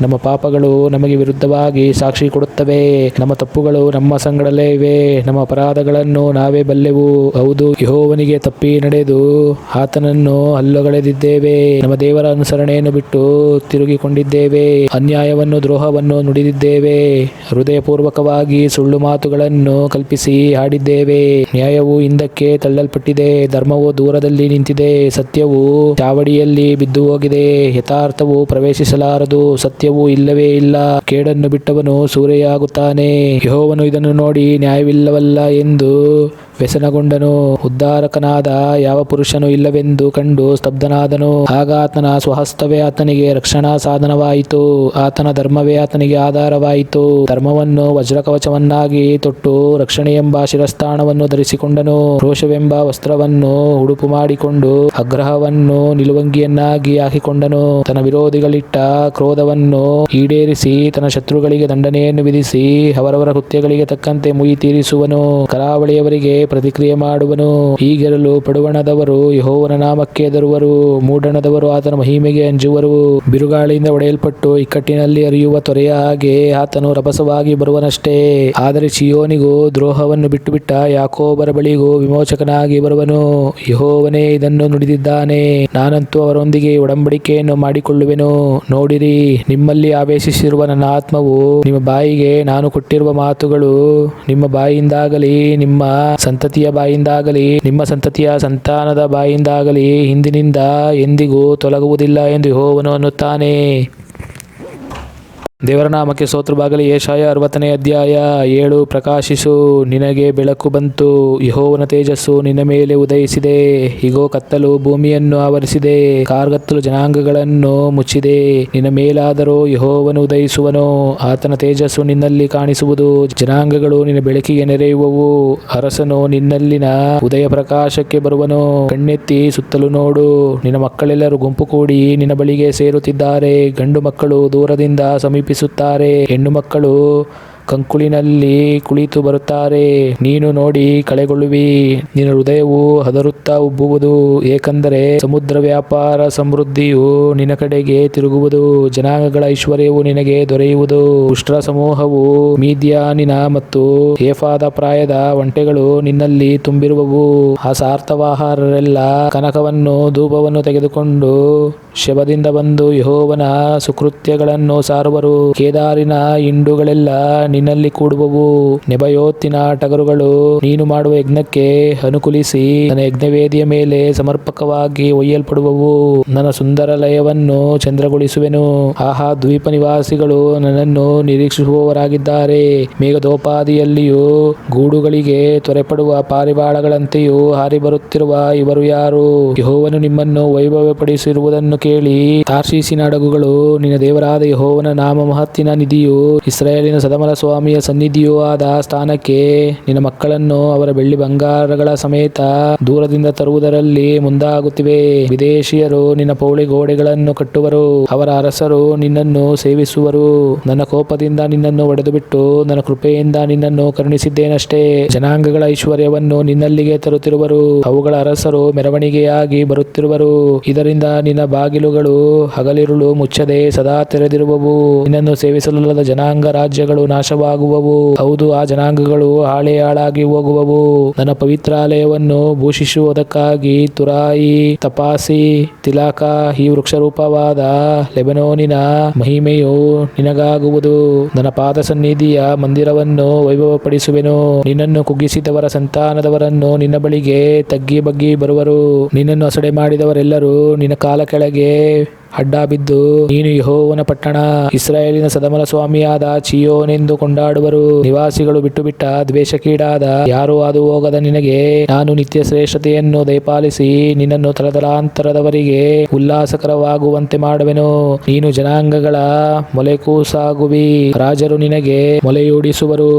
ನಮ್ಮ ಪಾಪಗಳು ನಮಗೆ ವಿರುದ್ಧವಾಗಿ ಸಾಕ್ಷಿ ಕೊಡುತ್ತವೆ. ನಮ್ಮ ತಪ್ಪುಗಳು ನಮ್ಮ ಸಂಗಡಲೇ ಇವೆ, ನಮ್ಮ ಅಪರಾಧಗಳನ್ನು ನಾವೇ ಬಲ್ಲೆವು. ಹೌದು, ಯೆಹೋವನಿಗೆ ತಪ್ಪಿ ನಡೆದು ಆತನನ್ನು ಅಲ್ಲಗಳೆದಿದ್ದೇವೆ. ನಮ್ಮ ದೇವರ ಅನುಸರಣೆಯನ್ನು ಬಿಟ್ಟು ತಿರುಗಿಕೊಂಡಿದ್ದೇವೆ. ಅನ್ಯಾಯವನ್ನು ದ್ರೋಹವನ್ನು ನುಡಿದಿದ್ದೇವೆ. ಹೃದಯಪೂರ್ವಕವಾಗಿ ವಿರುದ್ಧವಾಗಿ ಸುಳ್ಳು ಮಾತುಗಳನ್ನು ಕಲ್ಪಿಸಿ ಆಡಿದ್ದೇವೆ. ನ್ಯಾಯವು ಹಿಂದಕ್ಕೆ ತಳ್ಳಲ್ಪಟ್ಟಿದೆ, ಧರ್ಮವು ದೂರದಲ್ಲಿ ನಿಂತಿದೆ, ಸತ್ಯವು ಚಾವಡಿಯಲ್ಲಿ ಬಿದ್ದು ಹೋಗಿದೆ, ಯಥಾರ್ಥವು ಪ್ರವೇಶಿಸಲಾರದು, ಸತ್ಯವು ಇಲ್ಲವೇ ಇಲ್ಲ. ಕೇಡನ್ನು ಬಿಟ್ಟವನು ಸೂರೆಯಾಗುತ್ತಾನೆ. ಯೆಹೋವನು ಇದನ್ನು ನೋಡಿ ನ್ಯಾಯವಿಲ್ಲವಲ್ಲ ಎಂದು ವ್ಯಸನಗೊಂಡನು. ಉದ್ಧಾರಕನಾದ ಯಾವ ಪುರುಷನೂ ಇಲ್ಲವೆಂದು ಕಂಡು ಸ್ತಬ್ಧನಾದನು. ಆಗ ಆತನ ಸ್ವಹಸ್ತವೇ ಆತನಿಗೆ ರಕ್ಷಣಾ ಸಾಧನವಾಯಿತು, ಆತನ ಧರ್ಮವೇ ಆತನಿಗೆ ಆಧಾರವಾಯಿತು. ಧರ್ಮವನ್ನು ವಜ್ರಕವಚವನ್ನಾಗಿ ತೊಟ್ಟು ರಕ್ಷಣೆ ಎಂಬ ಶಿರಸ್ಥಾನವನ್ನು ಧರಿಸಿಕೊಂಡನು. ರೋಷವೆಂಬ ವಸ್ತ್ರವನ್ನು ಉಡುಪು ಮಾಡಿಕೊಂಡು ಅಗ್ರಹವನ್ನು ನಿಲುವಂಗಿಯನ್ನಾಗಿ ಹಾಕಿಕೊಂಡನು. ತನ್ನ ವಿರೋಧಿಗಳಿಟ್ಟ ಕ್ರೋಧವನ್ನು ಈಡೇರಿಸಿ ತನ್ನ ಶತ್ರುಗಳಿಗೆ ದಂಡನೆಯನ್ನು ವಿಧಿಸಿ ಅವರವರ ಕೃತ್ಯಗಳಿಗೆ ತಕ್ಕಂತೆ ಮುಯಿ ತೀರಿಸುವನು. ಕರಾವಳಿಯವರಿಗೆ ಪ್ರತಿಕ್ರಿಯೆ ಮಾಡುವನು. ಹೀಗಿರಲು ಪಡುವಣದವರು ಯೆಹೋವನ ನಾಮಕ್ಕೆ ಹೆದರುವರು, ಮೂಡಣದವರು ಆತನ ಮಹಿಮೆಗೆ ಅಂಜುವರು. ಬಿರುಗಾಳಿಯಿಂದ ಒಡೆಯಲ್ಪಟ್ಟು ಇಕ್ಕಟ್ಟಿನಲ್ಲಿ ಹರಿಯುವ ತೊರೆಯ ಹಾಗೆ ಆತನು ರಭಸವಾಗಿ ಬರುವನಷ್ಟೇ. ಆದರೆ ಚೀಯೋನಿಗೂ ದ್ರೋಹವನ್ನು ಬಿಟ್ಟುಬಿಟ್ಟ ಯಾಕೋಬರ ಬಳಿಗೂ ವಿಮೋಚಕನಾಗಿ ಬರುವನು. ಯೆಹೋವನೇ ಇದನ್ನು ನುಡಿದಿದ್ದಾನೆ, ನಾನಂತೂ ಅವರೊಂದಿಗೆ ಒಡಂಬಡಿಕೆಯನ್ನು ಮಾಡಿಕೊಳ್ಳುವೆನು. ನೋಡಿರಿ, ನಿಮ್ಮಲ್ಲಿ ಆವೇಶಿಸಿರುವ ನನ್ನ ಆತ್ಮವು ನಿಮ್ಮ ಬಾಯಿಗೆ ನಾನು ಕೊಟ್ಟಿರುವ ಮಾತುಗಳು ನಿಮ್ಮ ಬಾಯಿಂದಾಗಲಿ ನಿಮ್ಮ ಸಂತತಿಯ ಬಾಯಿಂದಾಗಲಿ ನಿಮ್ಮ ಸಂತತಿಯ ಸಂತಾನದ ಬಾಯಿಂದಾಗಲಿ ಹಿಂದಿನಿಂದ ಎಂದಿಗೂ ತೊಲಗುವುದಿಲ್ಲ ಎಂದು ಯೆಹೋವನು ಅನ್ನುತ್ತಾನೆ. ದೇವರ ನಾಮಕ್ಕೆ ಸ್ತೋತ್ರವಾಗಲಿ. ಯೆಶಾಯ 60ನೇ ಅಧ್ಯಾಯ. 7 ಪ್ರಕಾಶಿಸು, ನಿನಗೆ ಬೆಳಕು ಬಂತು, ಯೆಹೋವನ ತೇಜಸ್ಸು ನಿನ್ನ ಮೇಲೆ ಉದಯಿಸಿದೆ. ಇಗೋ, ಕತ್ತಲು ಭೂಮಿಯನ್ನು ಆವರಿಸಿದೆ, ಕಾರ್ಗತ್ತಲು ಜನಾಂಗಗಳನ್ನು ಮುಚ್ಚಿದೆ. ನಿನ್ನ ಮೇಲಾದರೂ ಯೆಹೋವನು ಉದಯಿಸುವನು, ಆತನ ತೇಜಸ್ಸು ನಿನ್ನಲ್ಲಿ ಕಾಣಿಸುವುದು. ಜನಾಂಗಗಳು ನಿನ್ನ ಬೆಳಕಿಗೆ ನೆರೆಯುವವು, ಅರಸನು ನಿನ್ನಲ್ಲಿನ ಉದಯ ಪ್ರಕಾಶಕ್ಕೆ ಬರುವನು. ಕಣ್ಣೆತ್ತಿ ಸುತ್ತಲೂ ನೋಡು, ನಿನ್ನ ಮಕ್ಕಳೆಲ್ಲರೂ ಗುಂಪು ಕೂಡಿ ನಿನ್ನ ಬಳಿಗೆ ಸೇರುತ್ತಿದ್ದಾರೆ. ಗಂಡು ಮಕ್ಕಳು ದೂರದಿಂದ ಸಮೀಪಿಸುತ್ತಾರೆ, ಹೆಣ್ಣು ಮಕ್ಕಳು ಕಂಕುಳಿನಲ್ಲಿ ಕುಳಿತು ಬರುತ್ತಾರೆ. ನೀನು ನೋಡಿ ಕಳೆಗೊಳ್ಳುವಿ, ನಿನ್ನ ಹೃದಯವು ಹದರುತ್ತಾ ಉಬ್ಬುವುದು, ಏಕೆಂದರೆ ಸಮುದ್ರ ವ್ಯಾಪಾರ ಸಮೃದ್ಧಿಯು ನಿನ್ನ ಕಡೆಗೆ ತಿರುಗುವುದು, ಜನಾಂಗಗಳ ಐಶ್ವರ್ಯವು ನಿನಗೆ ದೊರೆಯುವುದು. ಉಷ್ಟ್ರ ಸಮೂಹವು ಮೀದ್ಯಾನಿನ ಮತ್ತು ಏಫಾದ ಪ್ರಾಯದ ಒಂಟೆಗಳು ನಿನ್ನಲ್ಲಿ ತುಂಬಿರುವವು. ಆ ಸಾರ್ಥವಾಹರೆಲ್ಲ ಕನಕವನ್ನು ಧೂಪವನ್ನು ತೆಗೆದುಕೊಂಡು ಶೆಬದಿಂದ ಬಂದು ಯೆಹೋವನ ಸುಕೃತ್ಯಗಳನ್ನು ಸಾರುವರು. ಕೇದಾರಿನ ಹಿಂಡುಗಳೆಲ್ಲ ನಿನ್ನಲ್ಲಿ ಕೂಡುವವು. ನೆಬಯೋತಿನ ಟಗರುಗಳು ನೀನು ಮಾಡುವ ಯಜ್ಞಕ್ಕೆ ಅನುಕೂಲಿಸಿ ನನ್ನ ಯಜ್ಞವೇದಿಯ ಮೇಲೆ ಸಮರ್ಪಕವಾಗಿ ಒಯ್ಯಲ್ಪಡುವವು. ನನ್ನ ಸುಂದರ ಲಯವನ್ನು ಚಂದ್ರಗೊಳಿಸುವೆನು. ಆಹಾ, ದ್ವೀಪ ನಿವಾಸಿಗಳು ನನ್ನನ್ನು ನಿರೀಕ್ಷಿಸುವವರಾಗಿದ್ದಾರೆ. ಮೇಘದೋಪಾದಿಯಲ್ಲಿಯೂ ಗೂಡುಗಳಿಗೆ ತ್ವರೆಪಡುವ ಪಾರಿವಾಳಗಳಂತೆಯೂ ಹಾರಿ ಬರುತ್ತಿರುವ ಇವರು ಯಾರು? ಯೆಹೋವನು ನಿಮ್ಮನ್ನು ವೈಭವಪಡಿಸಿರುವುದನ್ನು ಕೇಳಿ ತಾರ್ಷೀಸಿನ ಹಡಗುಗಳು ನಿನ್ನ ದೇವರಾದ ಯೆಹೋವನ ನಾಮ ಮಹತ್ತಿನ ನಿಧಿಯು ಇಸ್ರಾಯೇಲಿನ ಸದಮಲ ಸ್ವಾಮಿಯ ಸನ್ನಿಧಿಯೂ ಆದ ಸ್ಥಾನಕ್ಕೆ ನಿನ್ನ ಮಕ್ಕಳನ್ನು ಅವರ ಬೆಳ್ಳಿ ಬಂಗಾರಗಳ ಸಮೇತ ದೂರದಿಂದ ತರುವುದರಲ್ಲಿ ಮುಂದಾಗುತ್ತಿವೆ. ವಿದೇಶಿಯರು ನಿನ್ನ ಪೌಳಿ ಗೋಡೆಗಳನ್ನು ಕಟ್ಟುವರು, ಅವರ ಅರಸರು ನಿನ್ನನ್ನು ಸೇವಿಸುವರು. ನನ್ನ ಕೋಪದಿಂದ ನಿನ್ನನ್ನು ಒಡೆದುಬಿಟ್ಟು ನನ್ನ ಕೃಪೆಯಿಂದ ನಿನ್ನನ್ನು ಕರುಣಿಸಿದ್ದೇನಷ್ಟೇ. ಜನಾಂಗಗಳ ಐಶ್ವರ್ಯವನ್ನು ನಿನ್ನಲ್ಲಿಗೆ ತರುತ್ತಿರುವರು, ಅವುಗಳ ಅರಸರು ಮೆರವಣಿಗೆಯಾಗಿ ಬರುತ್ತಿರುವರು. ಇದರಿಂದ ನಿನ್ನ ಬಾಗಿಲುಗಳು ಹಗಲಿರುಳು ಮುಚ್ಚದೆ ಸದಾ ತೆರೆದಿರುವವು. ನಿನ್ನನ್ನು ಸೇವಿಸಲುಲ್ಲದ ಜನಾಂಗ ರಾಜ್ಯಗಳು ನಾಶವಾಗುವವು. ಹೌದು, ಆ ಜನಾಂಗಗಳು ಹಾಳಾಗಿ ಹೋಗುವವು. ನನ್ನ ಪವಿತ್ರಾಲಯವನ್ನು ಭೂಷಿಸುವುದಕ್ಕಾಗಿ ತುರಾಯಿ, ತಪಾಸಿ, ತಿಲಾಕ, ಈ ವೃಕ್ಷರೂಪವಾದ ಲೆಬನೋನಿನ ಮಹಿಮೆಯು ನಿನಗಾಗುವುದು. ನನ್ನ ಪಾದ ಸನ್ನಿಧಿಯ ಮಂದಿರವನ್ನು ವೈಭವಪಡಿಸುವೆನು. ನಿನ್ನನ್ನು ಕುಗ್ಗಿಸಿದವರ ಸಂತಾನದವರನ್ನು ನಿನ್ನ ಬಳಿಗೆ ತಗ್ಗಿ ಬಗ್ಗಿ ಬರುವರು. ನಿನ್ನನ್ನು ಅಸಡೆ ಮಾಡಿದವರೆಲ್ಲರೂ ನಿನ್ನ ಕಾಲ ಕೆಳಗೆ ಅಡ್ಡ ಬಿದ್ದು ನೀನು ಯೆಹೋವನ ಪಟ್ಟಣ, ಇಸ್ರಾಯೇಲಿನ ಸದಮಲ ಸ್ವಾಮಿಯಾದ ಚೀಯೋನೆಂದು ಕೊಂಡಾಡುವರು. ನಿವಾಸಿಗಳು ಬಿಟ್ಟು ಬಿಟ್ಟ ದ್ವೇಷಕ್ಕೀಡಾದ ಯಾರೂ ಹಾದು ಹೋಗದ ನಿನಗೆ ನಾನು ನಿತ್ಯ ಶ್ರೇಷ್ಠತೆಯನ್ನು ದಯಪಾಲಿಸಿ ನಿನ್ನನ್ನು ತಲತಲಾಂತರದವರಿಗೆ ಉಲ್ಲಾಸಕರವಾಗುವಂತೆ ಮಾಡುವೆನು. ನೀನು ಜನಾಂಗಗಳ ಮೊಲೆಕೂಸಾಗುವಿ, ರಾಜರು ನಿನಗೆ ಮೊಲೆಯೂಡಿಸುವರು.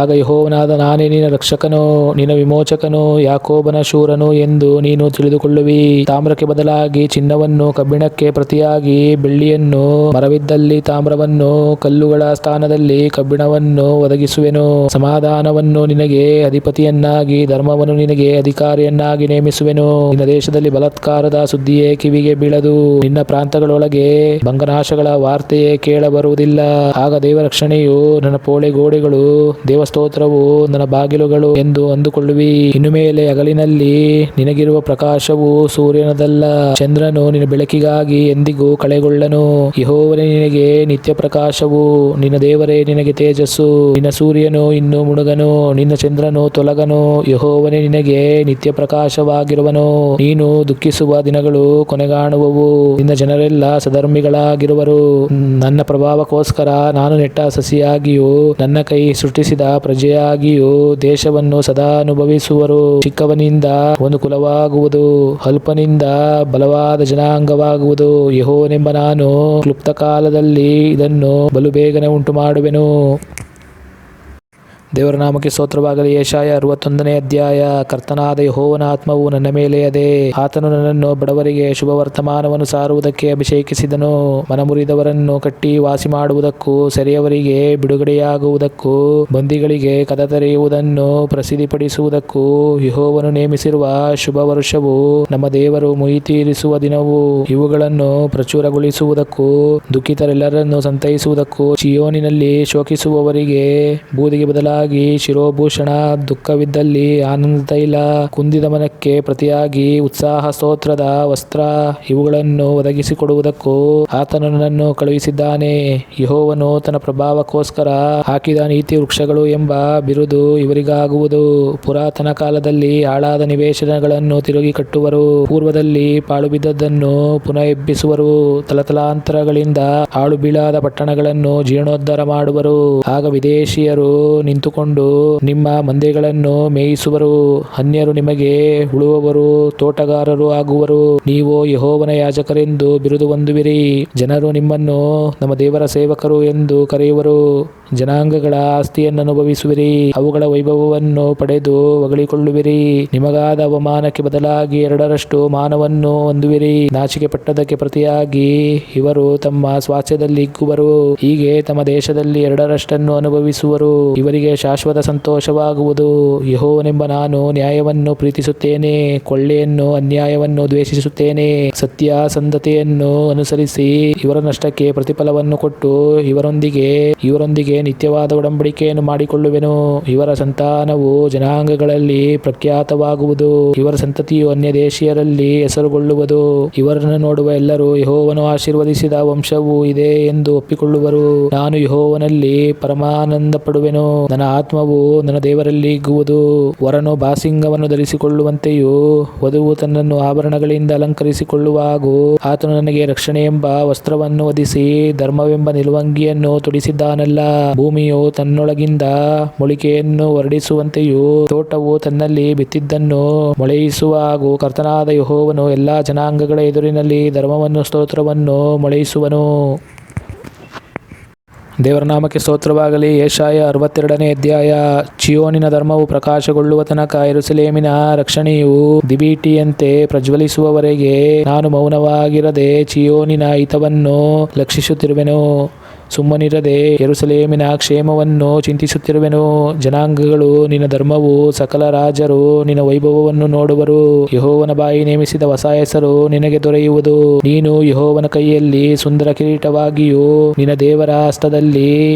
ಆಗ ಯೆಹೋವನಾದ ನಾನೇ ನಿನ್ನ ರಕ್ಷಕನು, ನಿನ್ನ ವಿಮೋಚಕನು, ಯಾಕೋಬನ ಶೂರನು ಎಂದು ನೀನು ತಿಳಿದುಕೊಳ್ಳುವಿ. ತಾಮ್ರಕ್ಕೆ ಬದಲಾಗಿ ಚಿನ್ನವನ್ನು, ಕಬ್ಬಿಣಕ್ಕೆ ಪ್ರತಿಯಾಗಿ ಬೆಳ್ಳಿಯನ್ನು, ಮರವಿದ್ದಲ್ಲಿ ತಾಮ್ರವನ್ನು, ಕಲ್ಲುಗಳ ಸ್ಥಾನದಲ್ಲಿ ಕಬ್ಬಿಣವನ್ನು ಒದಗಿಸುವೆನು. ಸಮಾಧಾನವನ್ನು ನಿನಗೆ ಅಧಿಪತಿಯನ್ನಾಗಿ, ಧರ್ಮವನ್ನು ನಿನಗೆ ಅಧಿಕಾರಿಯನ್ನಾಗಿ ನೇಮಿಸುವೆನು. ನಿನ್ನ ದೇಶದಲ್ಲಿ ಬಲಾತ್ಕಾರದ ಸುದ್ದಿಯೇ ಕಿವಿಗೆ ಬೀಳದು, ನಿನ್ನ ಪ್ರಾಂತಗಳೊಳಗೆ ಭಂಗನಾಶಗಳ ವಾರ್ತೆಯೇ ಕೇಳಬರುವುದಿಲ್ಲ. ಆಗ ದೇವರಕ್ಷಣೆಯು ನನ್ನ ಪೋಳೆ ಗೋಡೆಗಳು, ದೇವಸ್ತೋತ್ರವು ನನ್ನ ಬಾಗಿಲುಗಳು ಎಂದು ಅಂದುಕೊಳ್ಳುವಿ. ಇನ್ನು ಮೇಲೆ ಹಗಲಿನಲ್ಲಿ ನಿನಗಿರುವ ಪ್ರಕಾಶವು ಸೂರ್ಯನದಲ್ಲ, ಚಂದ್ರನು ನಿನ್ನ ಬೆಳಕಿಗಾಗಿ ಎಂದಿಗೂ ಕಳೆಗೊಳ್ಳನು. ಯೆಹೋವನೇ ನಿನಗೆ ನಿತ್ಯ ಪ್ರಕಾಶವು, ನಿನ್ನ ದೇವರೇ ನಿನಗೆ ತೇಜಸ್ಸು. ನಿನ್ನ ಸೂರ್ಯನು ಇನ್ನು ಮುಳುಗನು, ನಿನ್ನ ಚಂದ್ರನು ತೊಲಗನು. ಯೆಹೋವನೇ ನಿನಗೆ ನಿತ್ಯ ಪ್ರಕಾಶವಾಗಿರುವನು. ನೀನು ದುಃಖಿಸುವ ದಿನಗಳು ಕೊನೆಗಾಣುವವು, ನಿನ್ನ ಜನರೆಲ್ಲ ಸಧರ್ಮಿಗಳಾಗಿರುವರು. ನನ್ನ ಪ್ರಭಾವಕ್ಕೋಸ್ಕರ ನಾನು ನೆಟ್ಟ ಸಸಿಯಾಗಿಯೂ ನನ್ನ ಕೈ ಸೃಷ್ಟಿಸಿದ ಪ್ರಜೆಯಾಗಿಯೂ ದೇಶವನ್ನು ಸದಾ ಅನುಭವಿಸುವರು. ಚಿಕ್ಕವನಿಂದ ಒಂದು ಕುಲವಾಗುವುದು, ಅಲ್ಪನಿಂದ ಬಲವಾದ ಜನಾಂಗವಾಗುವುದು. ಯೆಹೋವನೆಂಬ ನಾನು ಕ್ಲುಪ್ತ ಕಾಲದಲ್ಲಿ ಇದನ್ನು ಬಲು ಬೇಗನೆ ಉಂಟು ಮಾಡುವೆನು. ದೇವರ ನಾಮಕ್ಕೆ ಸ್ತೋತ್ರವಾಗಲಿ. ಯೆಶಾಯ 61ನೇ ಅಧ್ಯಾಯ. ಕರ್ತನಾದ ಯೆಹೋವನ ಆತ್ಮವು ನನ್ನ ಮೇಲೆ ಇದೆ. ಆತನು ನನ್ನನ್ನು ಬಡವರಿಗೆ ಶುಭ ವರ್ತಮಾನವನ್ನು ಸಾರುವುದಕ್ಕೆ ಅಭಿಷೇಕಿಸಿದನು. ಮನಮುರಿದವರನ್ನು ಕಟ್ಟಿ ವಾಸಿ ಮಾಡುವುದಕ್ಕೂ, ಸೆರೆಯವರಿಗೆ ಬಿಡುಗಡೆಯಾಗುವುದಕ್ಕೂ, ಬಂದಿಗಳಿಗೆ ಕದ ತೆರೆಯುವುದನ್ನು ಪ್ರಸಿದ್ಧಿಪಡಿಸುವುದಕ್ಕೂ ಯೆಹೋವನು ನೇಮಿಸಿರುವ ಶುಭ ವರ್ಷವು, ನಮ್ಮ ದೇವರು ಮುಯಿ ತೀರಿಸುವ ದಿನವು. ಇವುಗಳನ್ನು ಪ್ರಚುರಗೊಳಿಸುವುದಕ್ಕೂ, ದುಃಖಿತರೆಲ್ಲರನ್ನು ಸಂತೈಸುವುದಕ್ಕೂ, ಚೀಯೋನಿನಲ್ಲಿ ಶೋಕಿಸುವವರಿಗೆ ಬೂದಿಗೆ ಬದಲಾಗಿ ಶಿರೋಭೂಷಣ, ದುಃಖವಿದ್ದಲ್ಲಿ ಆನಂದ ತೈಲ, ಕುಂದಿದ ಮನಕ್ಕೆ ಪ್ರತಿಯಾಗಿ ಉತ್ಸಾಹ ಸ್ತೋತ್ರದ ವಸ್ತ್ರ, ಇವುಗಳನ್ನು ಒದಗಿಸಿಕೊಡುವುದಕ್ಕೂ ಆತನು ನನ್ನನ್ನು ಕಳುಹಿಸಿದ್ದಾನೆ. ಯೆಹೋವನು ತನ್ನ ಪ್ರಭಾವಕ್ಕೋಸ್ಕರ ಹಾಕಿದ ನೀತಿ ವೃಕ್ಷಗಳು ಎಂಬ ಬಿರುದು ಇವರಿಗಾಗುವುದು. ಪುರಾತನ ಕಾಲದಲ್ಲಿ ಹಾಳಾದ ನಿವೇಶನಗಳನ್ನು ತಿರುಗಿ ಕಟ್ಟುವರು, ಪೂರ್ವದಲ್ಲಿ ಪಾಳು ಬಿದ್ದದ್ದನ್ನು ಪುನಃ ಎಬ್ಬಿಸುವರು. ತಲತಲಾಂತರಗಳಿಂದ ಹಾಳು ಬೀಳಾದ ಪಟ್ಟಣಗಳನ್ನು ಜೀರ್ಣೋದ್ಧಾರ ಮಾಡುವರು. ಆಗ ವಿದೇಶಿಯರು ನಿಂತುಕೊಂಡು ನಿಮ್ಮ ಮಂದೆಗಳನ್ನು ಮೇಯಿಸುವರು, ಅನ್ಯರು ನಿಮಗೆ ಉಳುವವರು, ತೋಟಗಾರರು ಆಗುವರು. ನೀವು ಯೆಹೋವನ ಯಾಜಕರೆಂದು ಬಿರುದು ಹೊಂದುವಿರಿ. ಜನರು ನಿಮ್ಮನ್ನು ನಮ್ಮ ದೇವರ ಸೇವಕರು ಎಂದು ಕರೆಯುವರು. ಜನಾಂಗಗಳ ಆಸ್ತಿಯನ್ನು ಅನುಭವಿಸುವಿರಿ, ಅವುಗಳ ವೈಭವವನ್ನು ಪಡೆದು ಹೊಗಳಿಕೊಳ್ಳುವಿರಿ. ನಿಮಗಾದ ಅವಮಾನಕ್ಕೆ ಬದಲಾಗಿ 2ರಷ್ಟು ಮಾನವನ್ನು ಹೊಂದುವಿರಿ. ನಾಚಿಕೆ ಪಟ್ಟದಕ್ಕೆ ಪ್ರತಿಯಾಗಿ ಇವರು ತಮ್ಮ ಸ್ವಾಸ್ಥ್ಯದಲ್ಲಿ ಹಿಗ್ಗುವರು. ಹೀಗೆ ತಮ್ಮ ದೇಶದಲ್ಲಿ 2ರಷ್ಟನ್ನು ಅನುಭವಿಸುವರು. ಇವರಿಗೆ ಶಾಶ್ವತ ಸಂತೋಷವಾಗುವುದು. ಯೆಹೋವನೆಂಬ ನಾನು ನ್ಯಾಯವನ್ನು ಪ್ರೀತಿಸುತ್ತೇನೆ, ಕೊಳ್ಳೆಯನ್ನು ಅನ್ಯಾಯವನ್ನು ದ್ವೇಷಿಸುತ್ತೇನೆ. ಸತ್ಯಸಂಧತೆಯನ್ನು ಅನುಸರಿಸಿ ಇವರ ನಷ್ಟಕ್ಕೆ ಪ್ರತಿಫಲವನ್ನು ಕೊಟ್ಟು ಇವರೊಂದಿಗೆ ನಿತ್ಯವಾದ ಒಡಂಬಡಿಕೆಯನ್ನು ಮಾಡಿಕೊಳ್ಳುವೆನು. ಇವರ ಸಂತಾನವು ಜನಾಂಗಗಳಲ್ಲಿ ಪ್ರಖ್ಯಾತವಾಗುವುದು, ಇವರ ಸಂತತಿಯು ಅನ್ಯ ದೇಶೀಯರಲ್ಲಿ ಹೆಸರುಗೊಳ್ಳುವುದು. ಇವರನ್ನು ನೋಡುವ ಎಲ್ಲರೂ ಯೆಹೋವನು ಆಶೀರ್ವದಿಸಿದ ವಂಶವು ಇದೆ ಎಂದು ಒಪ್ಪಿಕೊಳ್ಳುವರು. ನಾನು ಯೆಹೋವನಲ್ಲಿ ಪರಮಾನಂದ ಪಡುವೆನು, ನನ್ನ ಆತ್ಮವು ನನ್ನ ದೇವರಲ್ಲಿ ಹಿಗ್ಗುವುದು. ವರನು ಬಾಸಿಂಗವನ್ನು ಧರಿಸಿಕೊಳ್ಳುವಂತೆಯೂ, ವಧುವು ತನ್ನನ್ನು ಆಭರಣಗಳಿಂದ ಅಲಂಕರಿಸಿಕೊಳ್ಳುವಾಗೂ ಆತನು ನನಗೆ ರಕ್ಷಣೆ ಎಂಬ ವಸ್ತ್ರವನ್ನು ಹೊದಿಸಿ ಧರ್ಮವೆಂಬ ನಿಲುವಂಗಿಯನ್ನು ತೊಡಿಸಿದ್ದಾನಲ್ಲ. ಭೂಮಿಯು ತನ್ನೊಳಗಿಂದ ಮೊಳಿಕೆಯನ್ನು ಹೊರಡಿಸುವಂತೆಯೂ, ತೋಟವು ತನ್ನಲ್ಲಿ ಬಿತ್ತಿದ್ದನ್ನು ಮೊಳೆಯಿಸುವ ಹಾಗೂ ಕರ್ತನಾದ ಯೆಹೋವನು ಎಲ್ಲಾ ಜನಾಂಗಗಳ ಎದುರಿನಲ್ಲಿ ಧರ್ಮವನ್ನು ಸ್ತೋತ್ರವನ್ನು ಮೊಳೆಯಿಸುವನು. ದೇವರ ನಾಮಕ್ಕೆ ಸ್ತೋತ್ರವಾಗಲಿ. ಯೆಶಾಯ 62ನೇ ಅಧ್ಯಾಯ. ಚೀಯೋನಿನ ಧರ್ಮವು ಪ್ರಕಾಶಗೊಳ್ಳುವ ತನಕ, ಯೆರೂಸಲೇಮಿನ ರಕ್ಷಣೆಯು ದಿವಿಟಿಯಂತೆ ಪ್ರಜ್ವಲಿಸುವವರೆಗೆ ನಾನು ಮೌನವಾಗಿರದೆ ಚೀಯೋನಿನ ಹಿತವನ್ನು ಲಕ್ಷಿಸುತ್ತಿರುವೆನು. ಸುಮ್ಮನಿರದೆ ಯೆರೂಸಲೇಮಿನ ಕ್ಷೇಮವನ್ನು ಚಿಂತಿಸುತ್ತಿರುವೆನು. ಜನಾಂಗಗಳು ನಿನ್ನ ಧರ್ಮವು, ಸಕಲ ರಾಜರು ನಿನ್ನ ವೈಭವವನ್ನು ನೋಡುವರು. ಯೆಹೋವನ ಬಾಯಿ ನೇಮಿಸಿದ ಹೊಸ ಹೆಸರು ನಿನಗೆ ದೊರೆಯುವುದು. ನೀನು ಯೆಹೋವನ ಕೈಯಲ್ಲಿ ಸುಂದರ ಕಿರೀಟವಾಗಿಯೂ ನಿನ್ನ ದೇವರ ಹಸ್ತದಲ್ಲಿ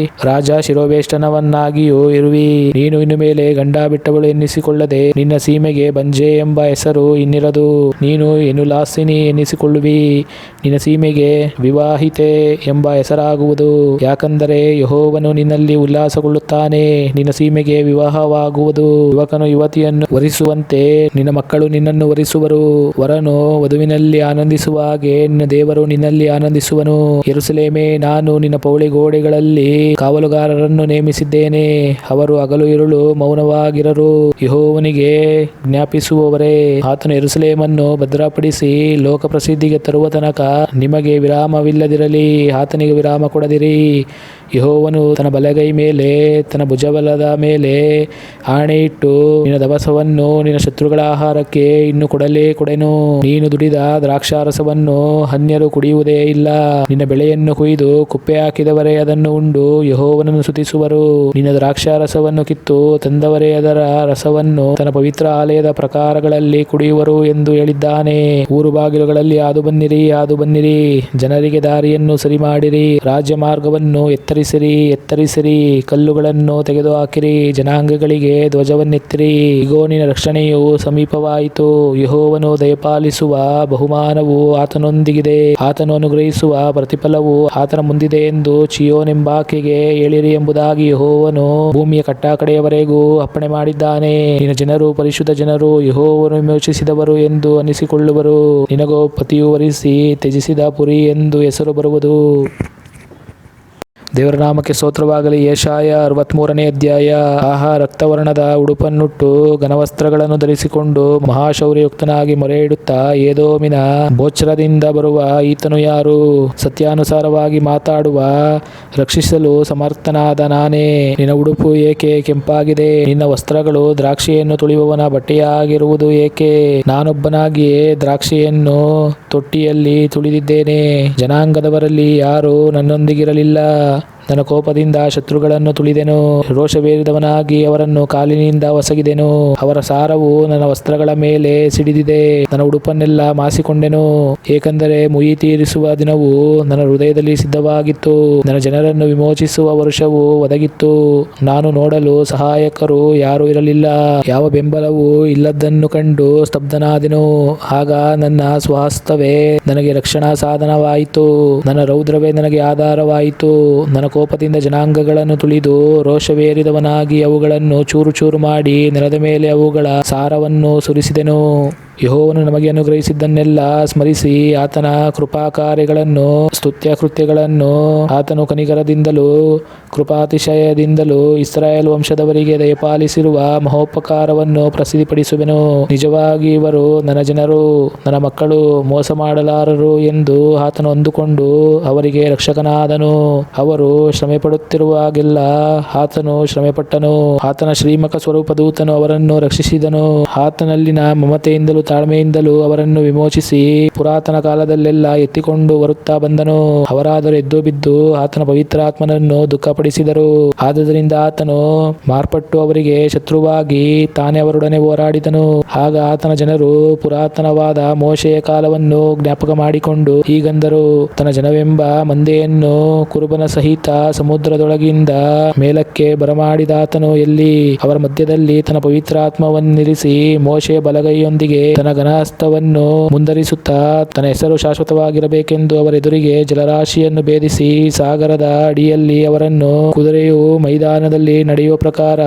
ರಾಜ ಶಿರೋವೇಷ್ಟನವನ್ನಾಗಿಯೂ ಇರುವಿ. ನೀನು ಇನ್ನು ಮೇಲೆ ಗಂಡ ಬಿಟ್ಟವಳು ಎನ್ನಿಸಿಕೊಳ್ಳದೆ ನಿನ್ನ ಸೀಮೆಗೆ ಬಂಜೆ ಎಂಬ ಹೆಸರು ಇನ್ನಿರದು. ನೀನು ಎನುಲಾಸಿನಿ ಎನ್ನಿಸಿಕೊಳ್ಳುವಿ, ನಿನ್ನ ಸೀಮೆಗೆ ವಿವಾಹಿತೆ ಎಂಬ ಹೆಸರಾಗುವುದು. ಯಾಕಂದರೆ ಯೆಹೋವನು ನಿನ್ನಲ್ಲಿ ಉಲ್ಲಾಸಗೊಳ್ಳುತ್ತಾನೆ, ನಿನ್ನ ಸೀಮೆಗೆ ವಿವಾಹವಾಗುವುದು. ಯುವಕನು ಯುವತಿಯನ್ನು ವರಿಸುವಂತೆ ನಿನ್ನ ಮಕ್ಕಳು ನಿನ್ನನ್ನು ವರಿಸುವರು. ವರನು ವಧುವಿನಲ್ಲಿ ಆನಂದಿಸುವ ಹಾಗೆ ನಿನ್ನ ದೇವರು ನಿನ್ನಲ್ಲಿ ಆನಂದಿಸುವನು. ಯೆರೂಸಲೇಮೇ, ನಾನು ನಿನ್ನ ಪೌಳಿ ಗೋಡೆಗಳಲ್ಲಿ ಕಾವಲುಗಾರರನ್ನು ನೇಮಿಸಿದ್ದೇನೆ. ಅವರು ಹಗಲು ಇರುಳು ಮೌನವಾಗಿರರು. ಯೆಹೋವನಿಗೆ ಜ್ಞಾಪಿಸುವವರೇ, ಆತನು ಯೆರೂಸಲೇಮನ್ನು ಭದ್ರಪಡಿಸಿ ಲೋಕ ಪ್ರಸಿದ್ಧಿಗೆ ತರುವ ತನಕ ನಿಮಗೆ ವಿರಾಮವಿಲ್ಲದಿರಲಿ. ಆತನಿಗೆ ವಿರಾಮ ಕೊಡದಿರಿ. ಯೆಹೋವನು ತನ್ನ ಬಲಗೈ ಮೇಲೆ ತನ್ನ ಭುಜಬಲದ ಮೇಲೆ ಆಣೆಯಿಟ್ಟು ನಿನ್ನ ದವಸವನ್ನು ನಿನ್ನ ಶತ್ರುಗಳ ಆಹಾರಕ್ಕೆ ಇನ್ನು ಕೊಡೆನು. ನೀನು ದುಡಿದ ದ್ರಾಕ್ಷಾರಸವನ್ನು ಅನ್ಯರು ಕುಡಿಯುವುದೇ ಇಲ್ಲ. ನಿನ್ನ ಬೆಳೆಯನ್ನು ಕೊಯ್ದು ಕುಪ್ಪೆ ಹಾಕಿದವರೇ ಅದನ್ನು ಉಂಡು ಯೆಹೋವನನ್ನು ಸ್ತುತಿಸುವರು. ನಿನ್ನ ದ್ರಾಕ್ಷಾರಸವನ್ನು ಕಿತ್ತು ತಂದವರೇ ಅದರ ರಸವನ್ನು ತನ್ನ ಪವಿತ್ರ ಆಲಯದ ಪ್ರಕಾರಗಳಲ್ಲಿ ಕುಡಿಯುವರು ಎಂದು ಹೇಳಿದ್ದಾನೆ. ಊರು ಬಾಗಿಲುಗಳಲ್ಲಿ ಹಾದು ಬನ್ನಿರಿ, ಜನರಿಗೆ ದಾರಿಯನ್ನು ಸರಿ ಮಾಡಿರಿ. ರಾಜ್ಯ ಮಾರ್ಗವನ್ನು ಎತ್ತರಿಸಿರಿ, ಎತ್ತರಿಸಿರಿ, ಕಲ್ಲುಗಳನ್ನು ತೆಗೆದುಹಾಕಿರಿ, ಜನಾಂಗಗಳಿಗೆ ಧ್ವಜವನ್ನೆತ್ತಿರಿ. ಇಗೋ, ನಿನ್ನ ರಕ್ಷಣೆಯು ಸಮೀಪವಾಯಿತು. ಯೆಹೋವನು ದಯಪಾಲಿಸುವ ಬಹುಮಾನವು ಆತನೊಂದಿಗಿದೆ, ಆತನು ಅನುಗ್ರಹಿಸುವ ಪ್ರತಿಫಲವು ಆತನ ಮುಂದಿದೆ ಎಂದು ಚೀಯೋನೆಂಬಾಕೆಗೆ ಹೇಳಿರಿ ಎಂಬುದಾಗಿ ಯೆಹೋವನು ಭೂಮಿಯ ಕಟ್ಟಕಡೆಯವರೆಗೂ ಅಪ್ಪಣೆ ಮಾಡಿದ್ದಾನೆ. ನಿನ್ನ ಜನರು ಪರಿಶುದ್ಧ ಜನರು, ಯೆಹೋವನು ವಿಮೋಚಿಸಿದವರು ಎಂದು ಅನಿಸಿಕೊಳ್ಳುವರು. ನಿನಗೋ ಪತಿಯು ವರಿಸಿ ತ್ಯಜಿಸಿದ ಪುರಿ ಎಂದು ಹೆಸರು ಬರುವುದು. ದೇವರ ನಾಮಕ್ಕೆ ಸ್ತೋತ್ರವಾಗಲಿ. ಯೆಶಾಯ 63ನೇ ಅಧ್ಯಾಯ. ಆಹಾ, ರಕ್ತವರ್ಣದ ಉಡುಪನ್ನುಟ್ಟು ಘನವಸ್ತ್ರಗಳನ್ನು ಧರಿಸಿಕೊಂಡು ಮಹಾಶೌರ್ಯಯುಕ್ತನಾಗಿ ಮೊರೆಯಿಡುತ್ತಾ ಏದೋಮಿನ ಬೋಚ್ರದಿಂದ ಬರುವ ಈತನು ಯಾರು? ಸತ್ಯಾನುಸಾರವಾಗಿ ಮಾತಾಡುವ, ರಕ್ಷಿಸಲು ಸಮರ್ಥನಾದ ನಾನೇ. ನಿನ್ನ ಉಡುಪು ಏಕೆ ಕೆಂಪಾಗಿದೆ? ನಿನ್ನ ವಸ್ತ್ರಗಳು ದ್ರಾಕ್ಷಿಯನ್ನು ತುಳಿಯುವವನ ಬಟ್ಟೆಯಾಗಿರುವುದು ಏಕೆ? ನಾನೊಬ್ಬನಾಗಿಯೇ ದ್ರಾಕ್ಷಿಯನ್ನು ತೊಟ್ಟಿಯಲ್ಲಿ ತುಳಿದಿದ್ದೇನೆ. ಜನಾಂಗದವರಲ್ಲಿ ಯಾರೂ ನನ್ನೊಂದಿಗಿರಲಿಲ್ಲ. ನನ್ನ ಕೋಪದಿಂದ ಶತ್ರುಗಳನ್ನು ತುಳಿದೆನು, ರೋಷವೇರಿದವನಾಗಿ ಅವರನ್ನು ಕಾಲಿನಿಂದ ಒಸಗಿದೆನು. ಅವರ ಸಾರವು ನನ್ನ ವಸ್ತ್ರಗಳ ಮೇಲೆ ಸಿಡಿದಿದೆ, ನನ್ನ ಉಡುಪನ್ನೆಲ್ಲ ಮಾಸಿಕೊಂಡೆನು. ಏಕೆಂದರೆ ಮುಯಿ ತೀರಿಸುವ ದಿನವು ನನ್ನ ಹೃದಯದಲ್ಲಿ ಸಿದ್ಧವಾಗಿತ್ತು, ನನ್ನ ಜನರನ್ನು ವಿಮೋಚಿಸುವ ವರುಷವು ಒದಗಿತ್ತು. ನಾನು ನೋಡಲು ಸಹಾಯಕರು ಯಾರೂ ಇರಲಿಲ್ಲ, ಯಾವ ಬೆಂಬಲವೂ ಇಲ್ಲದನ್ನು ಕಂಡು ಸ್ತಬ್ಧನಾದೆನು. ಆಗ ನನ್ನ ಸ್ವಹಸ್ತವೇ ನನಗೆ ರಕ್ಷಣಾ ಸಾಧನವಾಯಿತು, ನನ್ನ ರೌದ್ರವೇ ನನಗೆ ಆಧಾರವಾಯಿತು. ನನ್ನ ಕೋಪದಿಂದ ಜನಾಂಗಗಳನ್ನು ತುಳಿದು ರೋಷವೇರಿದವನಾಗಿ ಅವುಗಳನ್ನು ಚೂರು ಚೂರು ಮಾಡಿ ನೆಲದ ಮೇಲೆ ಅವುಗಳ ಸಾರವನ್ನು ಸುರಿಸಿದೆನು. ಯೆಹೋವನು ನಮಗೆ ಅನುಗ್ರಹಿಸಿದ್ದನ್ನೆಲ್ಲ ಸ್ಮರಿಸಿ ಆತನ ಕೃಪಾಕಾರ್ಯಗಳನ್ನು, ಸ್ತುತ್ಯ ಕೃತ್ಯಗಳನ್ನು, ಆತನು ಕನಿಕರದಿಂದಲೂ ಕೃಪಾತಿಶಯದಿಂದಲೂ ಇಸ್ರಾಯೇಲ್ ವಂಶದವರಿಗೆ ದಯಪಾಲಿಸಿರುವ ಮಹೋಪಕಾರವನ್ನು ಪ್ರಸಿದ್ಧಿಪಡಿಸುವೆನು. ನಿಜವಾಗಿ ಇವರು ನನ್ನ ಜನರು, ನನ್ನ ಮಕ್ಕಳು, ಮೋಸ ಮಾಡಲಾರರು ಎಂದು ಆತನು ಅಂದುಕೊಂಡು ಅವರಿಗೆ ರಕ್ಷಕನಾದನು. ಅವರು ಶ್ರಮೆಪಡುತ್ತಿರುವಾಗೆಲ್ಲ ಆತನು ಶ್ರಮೆಪಟ್ಟನು. ಆತನ ಶ್ರೀಮಕ ಸ್ವರೂಪದೂತನು ಅವರನ್ನು ರಕ್ಷಿಸಿದನು. ಆತನಲ್ಲಿನ ಮಮತೆಯಿಂದಲೂ ತಾಳ್ಮೆಯಿಂದಲೂ ಅವರನ್ನು ವಿಮೋಚಿಸಿ ಪುರಾತನ ಕಾಲದಲ್ಲೆಲ್ಲ ಎತ್ತಿಕೊಂಡು ಬರುತ್ತಾ ಬಂದನು. ಅವರಾದರೂ ಎದ್ದು ಬಿದ್ದು ಆತನ ಪವಿತ್ರಾತ್ಮನನ್ನು ದುಃಖಪಡಿಸಿದರು. ಆದುದರಿಂದ ಆತನು ಮಾರ್ಪಟ್ಟು ಅವರಿಗೆ ಶತ್ರುವಾಗಿ ತಾನೇ ಅವರೊಡನೆ ಹೋರಾಡಿದನು. ಆಗ ಆತನ ಜನರು ಪುರಾತನವಾದ ಮೋಶೆಯ ಕಾಲವನ್ನು ಜ್ಞಾಪಕ ಮಾಡಿಕೊಂಡು ಹೀಗಂದರು: ತನ್ನ ಜನವೆಂಬ ಮಂದೆಯನ್ನು ಕುರುಬನ ಸಹಿತ ಸಮುದ್ರದೊಳಗಿಂದ ಮೇಲಕ್ಕೆ ಬರಮಾಡಿದಾತನು ಎಲ್ಲಿ? ಅವರ ಮಧ್ಯದಲ್ಲಿ ತನ್ನ ಪವಿತ್ರಾತ್ಮವನ್ನಿರಿಸಿ ಮೋಶೆಯ ಬಲಗೈಯೊಂದಿಗೆ ತನ್ನ ಘನಹಸ್ತವನ್ನು ಮುಂದರಿಸುತ್ತಾ ತನ್ನ ಹೆಸರು ಶಾಶ್ವತವಾಗಿರಬೇಕೆಂದು ಅವರೆದುರಿಗೆ ಜಲರಾಶಿಯನ್ನು ಭೇದಿಸಿ ಸಾಗರದ ಅಡಿಯಲ್ಲಿ ಅವರನ್ನು ಕುದುರೆಯು ಮೈದಾನದಲ್ಲಿ ನಡೆಯುವ ಪ್ರಕಾರ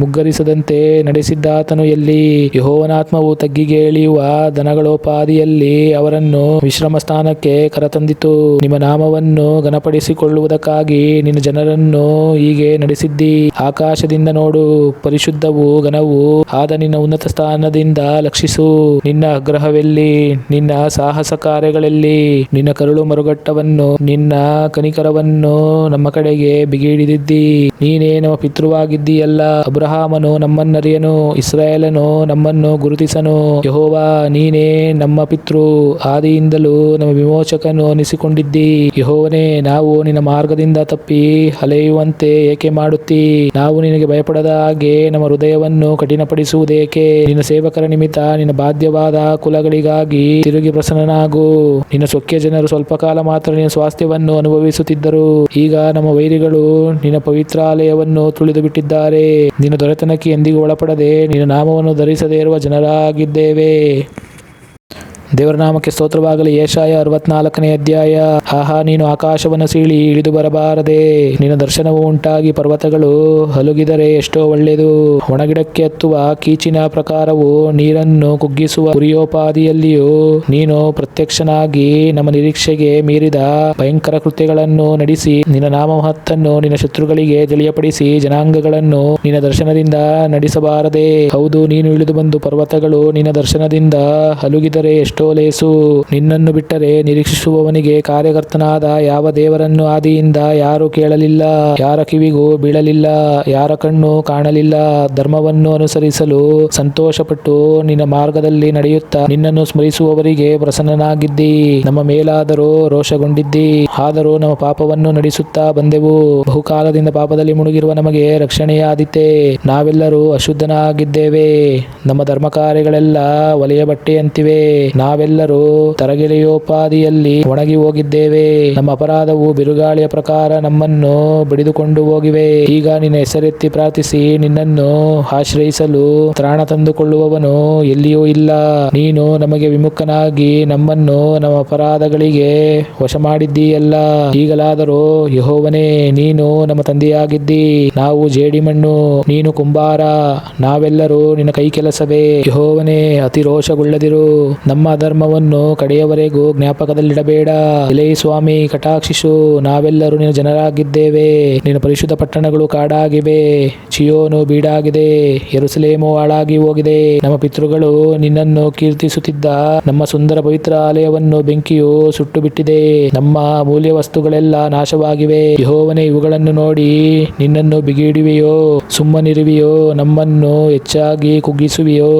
ಮುಗ್ಗರಿಸದಂತೆ ನಡೆಸಿದ್ದಾತನು ಎಲ್ಲಿ? ಯೆಹೋವನಾತ್ಮವು ತಗ್ಗಿಗೆ ಇಳಿಯುವ ದನಗಳೋಪಾದಿಯಲ್ಲಿ ಅವರನ್ನು ವಿಶ್ರಮ ಸ್ಥಾನಕ್ಕೆ ಕರತಂದಿತು. ನಿಮ್ಮ ನಾಮವನ್ನು ಘನಪಡಿಸಿಕೊಳ್ಳುವುದಕ್ಕಾಗಿ ನಿನ್ನ ಜನರನ್ನು ಹೀಗೆ ನಡೆಸಿದ್ದಿ. ಆಕಾಶದಿಂದ ನೋಡು, ಪರಿಶುದ್ಧವೂ ಘನವೂ ಆದ ನಿನ್ನ ಉನ್ನತ ಸ್ಥಾನದಿಂದ ಲಕ್ಷಿಸು. ನಿನ್ನ ಅಗ್ರಹವೆಲ್ಲಿ? ನಿನ್ನ ಸಾಹಸ ಕಾರ್ಯಗಳೆಲ್ಲಿ? ನಿನ್ನ ಕರುಳು ಮರುಗಟ್ಟವನ್ನು, ನಿನ್ನ ಕನಿಕರವನ್ನು ನಮ್ಮ ಕಡೆಗೆ ಬಿಗಿಹಿಡಿದಿದ್ದಿ. ನೀನೇ ನಮ್ಮ ಪಿತೃವಾಗಿದ್ದೀಯಲ್ಲ. ಅಬ್ರಹಾಮನು ನಮ್ಮನ್ನರಿಯನು, ಇಸ್ರಾಯೇಲನು ನಮ್ಮನ್ನು ಗುರುತಿಸನು. ಯೆಹೋವಾ, ನೀನೇ ನಮ್ಮ ಪಿತೃ, ಆದಿಯಿಂದಲೂ ನಮ್ಮ ವಿಮೋಚಕನು ಅನಿಸಿಕೊಂಡಿದ್ದಿ. ಯೆಹೋವನೇ, ನಾವು ನಿನ್ನ ಮಾರ್ಗದಿಂದ ತಪ್ಪಿ ಅಲೆಯುವಂತೆ ಏಕೆ ಮಾಡುತ್ತೀ? ನಾವು ನಿನಗೆ ಭಯಪಡದ ಹಾಗೆ ನಮ್ಮ ಹೃದಯವನ್ನು ಕಠಿಣಪಡಿಸುವುದೇಕೆ? ನಿನ್ನ ಸೇವಕರ ನಿಮಿತ್ತ ನಿನ್ನ ಬಾಧ್ಯವಾದ ಕುಲಗಳಿಗಾಗಿ ತಿರುಗಿ ಪ್ರಸನ್ನನಾಗು. ನಿನ್ನ ಸೊಕ್ಕಿಯ ಜನರು ಸ್ವಲ್ಪ ಕಾಲ ಮಾತ್ರ ನಿನ್ನ ಸ್ವಾಸ್ಥ್ಯವನ್ನು ಅನುಭವಿಸುತ್ತಿದ್ದರು. ಈಗ ನಮ್ಮ ವೈರಿಗಳು ನಿನ್ನ ಪವಿತ್ರಾಲಯವನ್ನು ತುಳಿದು ಬಿಟ್ಟಿದ್ದಾರೆ. ನಿನ್ನ ದೊರೆತನಕ್ಕೆ ಎಂದಿಗೂ ಒಳಪಡದೆ ನಿನ್ನ ನಾಮವನ್ನು ಧರಿಸದೇ ಇರುವ ಜನರಾಗಿದ್ದೇವೆ. ದೇವರ ನಾಮಕ್ಕೆ ಸ್ತೋತ್ರವಾಗಲಿ. ಯೆಶಾಯ 64ನೇ ಅಧ್ಯಾಯ. ಆಹಾ, ನೀನು ಆಕಾಶವನ್ನು ಸೀಳಿ ಇಳಿದು ಬರಬಾರದೆ? ನಿನ್ನ ದರ್ಶನವು ಉಂಟಾಗಿ ಪರ್ವತಗಳು ಹಲುಗಿದರೆ ಎಷ್ಟೋ ಒಳ್ಳೆಯದು. ಒಣಗಿಡಕ್ಕೆ ಹತ್ತುವ ಕೀಚಿನ ಪ್ರಕಾರವು ನೀರನ್ನು ಕುಗ್ಗಿಸುವ ಕುರಿಯೋಪಾದಿಯಲ್ಲಿಯೂ ನೀನು ಪ್ರತ್ಯಕ್ಷನಾಗಿ ನಮ್ಮ ನಿರೀಕ್ಷೆಗೆ ಮೀರಿದ ಭಯಂಕರ ಕೃತ್ಯಗಳನ್ನು ನಡೆಸಿ ನಿನ್ನ ನಾಮಮಹತ್ತನ್ನು ನಿನ್ನ ಶತ್ರುಗಳಿಗೆ ತಿಳಿಯಪಡಿಸಿ ಜನಾಂಗಗಳನ್ನು ನಿನ್ನ ದರ್ಶನದಿಂದ ನಡೆಸಬಾರದೆ? ಹೌದು, ನೀನು ಇಳಿದು ಬಂದು ಪರ್ವತಗಳು ನಿನ್ನ ದರ್ಶನದಿಂದ ಹಲುಗಿದರೆ ಎಷ್ಟೋ ಲೇಸು. ನಿನ್ನನ್ನು ಬಿಟ್ಟರೆ ನಿರೀಕ್ಷಿಸುವವನಿಗೆ ಕಾರ್ಯಕರ್ತನಾದ ಯಾವ ದೇವರನ್ನು ಆದಿಯಿಂದ ಯಾರೂ ಕೇಳಲಿಲ್ಲ, ಯಾರ ಕಿವಿಗೂ ಬೀಳಲಿಲ್ಲ, ಯಾರ ಕಣ್ಣು ಕಾಣಲಿಲ್ಲ. ಧರ್ಮವನ್ನು ಅನುಸರಿಸಲು ಸಂತೋಷಪಟ್ಟು ನಿನ್ನ ಮಾರ್ಗದಲ್ಲಿ ನಡೆಯುತ್ತಾ ನಿನ್ನನ್ನು ಸ್ಮರಿಸುವವರಿಗೆ ಪ್ರಸನ್ನನಾಗಿದ್ದಿ. ನಮ್ಮ ಮೇಲಾದರೂ ರೋಷಗೊಂಡಿದ್ದಿ, ಆದರೂ ನಮ್ಮ ಪಾಪವನ್ನು ನಡೆಸುತ್ತಾ ಬಂದೆವು. ಬಹುಕಾಲದಿಂದ ಪಾಪದಲ್ಲಿ ಮುಳುಗಿರುವ ನಮಗೆ ರಕ್ಷಣೆಯಾದೀತೆ. ನಾವೆಲ್ಲರೂ ಅಶುದ್ಧನಾಗಿದ್ದೇವೆ, ನಮ್ಮ ಧರ್ಮ ಕಾರ್ಯಗಳೆಲ್ಲ ಒಲೆಯ ಬಟ್ಟೆಯಂತಿವೆ. ನಾವೆಲ್ಲ ನಾವೆಲ್ಲರೂ ತರಗೆಲೆಯೋಪಾದಿಯಲ್ಲಿ ಒಣಗಿ ಹೋಗಿದ್ದೇವೆ. ನಮ್ಮ ಅಪರಾಧವು ಬಿರುಗಾಳಿಯ ಪ್ರಕಾರ ನಮ್ಮನ್ನು ಬಡಿದುಕೊಂಡು ಹೋಗಿವೆ. ಈಗ ನಿನ್ನ ಹೆಸರೆತ್ತಿ ಪ್ರಾರ್ಥಿಸಿ ನಿನ್ನನ್ನು ಆಶ್ರಯಿಸಲು ತ್ರಾಣ ತಂದುಕೊಳ್ಳುವವನು ಎಲ್ಲಿಯೂ ಇಲ್ಲ. ನೀನು ನಮಗೆ ವಿಮುಖನಾಗಿ ನಮ್ಮನ್ನು ನಮ್ಮ ಅಪರಾಧಗಳಿಗೆ ವಶ ಮಾಡಿದ್ದೀಯಲ್ಲ. ಈಗಲಾದರೂ ಯೆಹೋವನೇ, ನೀನು ನಮ್ಮ ತಂದೆಯಾಗಿದ್ದಿ. ನಾವು ಜೇಡಿಮಣ್ಣು, ನೀನು ಕುಂಬಾರ, ನಾವೆಲ್ಲರೂ ನಿನ್ನ ಕೈ ಕೆಲಸವೇ. ಯೆಹೋವನೇ, ಅತಿ ರೋಷಗೊಳ್ಳದಿರು. ನಮ್ಮ ಅಧರ್ಮವನ್ನು ಕಡೆಯವರೆಗೂ ಜ್ಞಾಪಕದಲ್ಲಿಡಬೇಡ. ಎಲೈ ಸ್ವಾಮಿ, ಕಟಾಕ್ಷಿಸು. ನಾವೆಲ್ಲರೂ ನಿನ್ನ ಜನರಾಗಿದ್ದೇವೆ. ನಿನ್ನ ಪರಿಶುದ್ಧ ಪಟ್ಟಣಗಳು ಕಾಡಾಗಿವೆ. ಚಿಯೋನು ಬೀಡಾಗಿದೆ, ಯೆರೂಸಲೇಮು ಹಾಳಾಗಿ ಹೋಗಿದೆ. ನಮ್ಮ ಪಿತೃಗಳು ನಿನ್ನನ್ನು ಕೀರ್ತಿಸುತ್ತಿದ್ದ ನಮ್ಮ ಸುಂದರ ಪವಿತ್ರ ಆಲಯವನ್ನು ಬೆಂಕಿಯು ಸುಟ್ಟು ಬಿಟ್ಟಿದೆ. ನಮ್ಮ ಅಮೂಲ್ಯ ವಸ್ತುಗಳೆಲ್ಲ ನಾಶವಾಗಿವೆ. ಯೆಹೋವನೇ, ಇವುಗಳನ್ನು ನೋಡಿ ನಿನ್ನನ್ನು ಬಿಗಿಹಿಡಿಯುವೆಯೋ? ಸುಮ್ಮನಿರುವೆಯೋ? ನಮ್ಮನ್ನು ಹೆಚ್ಚಾಗಿ ಕುಗ್ಗಿಸುವೆಯೋ?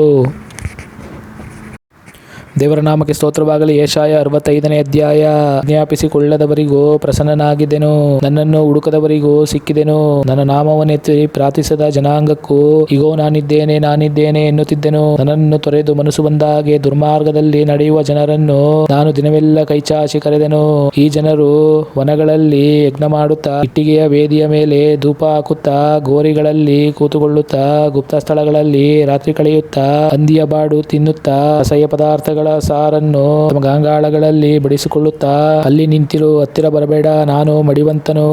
ದೇವರ ನಾಮಕ್ಕೆ ಸ್ತೋತ್ರವಾಗಲಿ. ಯೆಶಾಯ 65ನೇ ಅಧ್ಯಾಯ. ಜ್ಞಾಪಿಸಿಕೊಳ್ಳದವರಿಗೂ ಪ್ರಸನ್ನನಾಗಿದ್ದೆನು, ನನ್ನನ್ನು ಹುಡುಕದವರಿಗೂ ಸಿಕ್ಕಿದೆನು. ನನ್ನ ನಾಮವನ್ನೆತ್ತಿ ಪ್ರಾರ್ಥಿಸದ ಜನಾಂಗಕ್ಕೂ ಇಗೋ ನಾನಿದ್ದೇನೆ, ನಾನಿದ್ದೇನೆ ಎನ್ನುತ್ತಿದ್ದೆನು. ನನ್ನನ್ನು ತೊರೆದು ಮನಸ್ಸು ಬಂದ ಹಾಗೆ ದುರ್ಮಾರ್ಗದಲ್ಲಿ ನಡೆಯುವ ಜನರನ್ನು ನಾನು ದಿನವೆಲ್ಲ ಕೈಚಾಚಿ ಕರೆದೆನು. ಈ ಜನರು ವನಗಳಲ್ಲಿ ಯಜ್ಞ ಮಾಡುತ್ತಾ, ಇಟ್ಟಿಗೆಯ ವೇದಿಯ ಮೇಲೆ ಧೂಪ ಹಾಕುತ್ತಾ, ಗೋರಿಗಳಲ್ಲಿ ಕೂತುಕೊಳ್ಳುತ್ತಾ, ಗುಪ್ತ ಸ್ಥಳಗಳಲ್ಲಿ ರಾತ್ರಿ ಕಳೆಯುತ್ತಾ, ಹಂದಿಯ ಬಾಡು ತಿನ್ನುತ್ತಾ, ಅಸಹ್ಯ ಪದಾರ್ಥಗಳ ಸಾರನ್ನು ತಮ್ಮ ಗಂಗಾಳಗಳಲ್ಲಿ ಬಡಿಸಿಕೊಳ್ಳುತ್ತಾ, ಅಲ್ಲಿ ನಿಂತಿರು, ಹತ್ತಿರ ಬರಬೇಡ, ನಾನು ಮಡಿವಂತನು,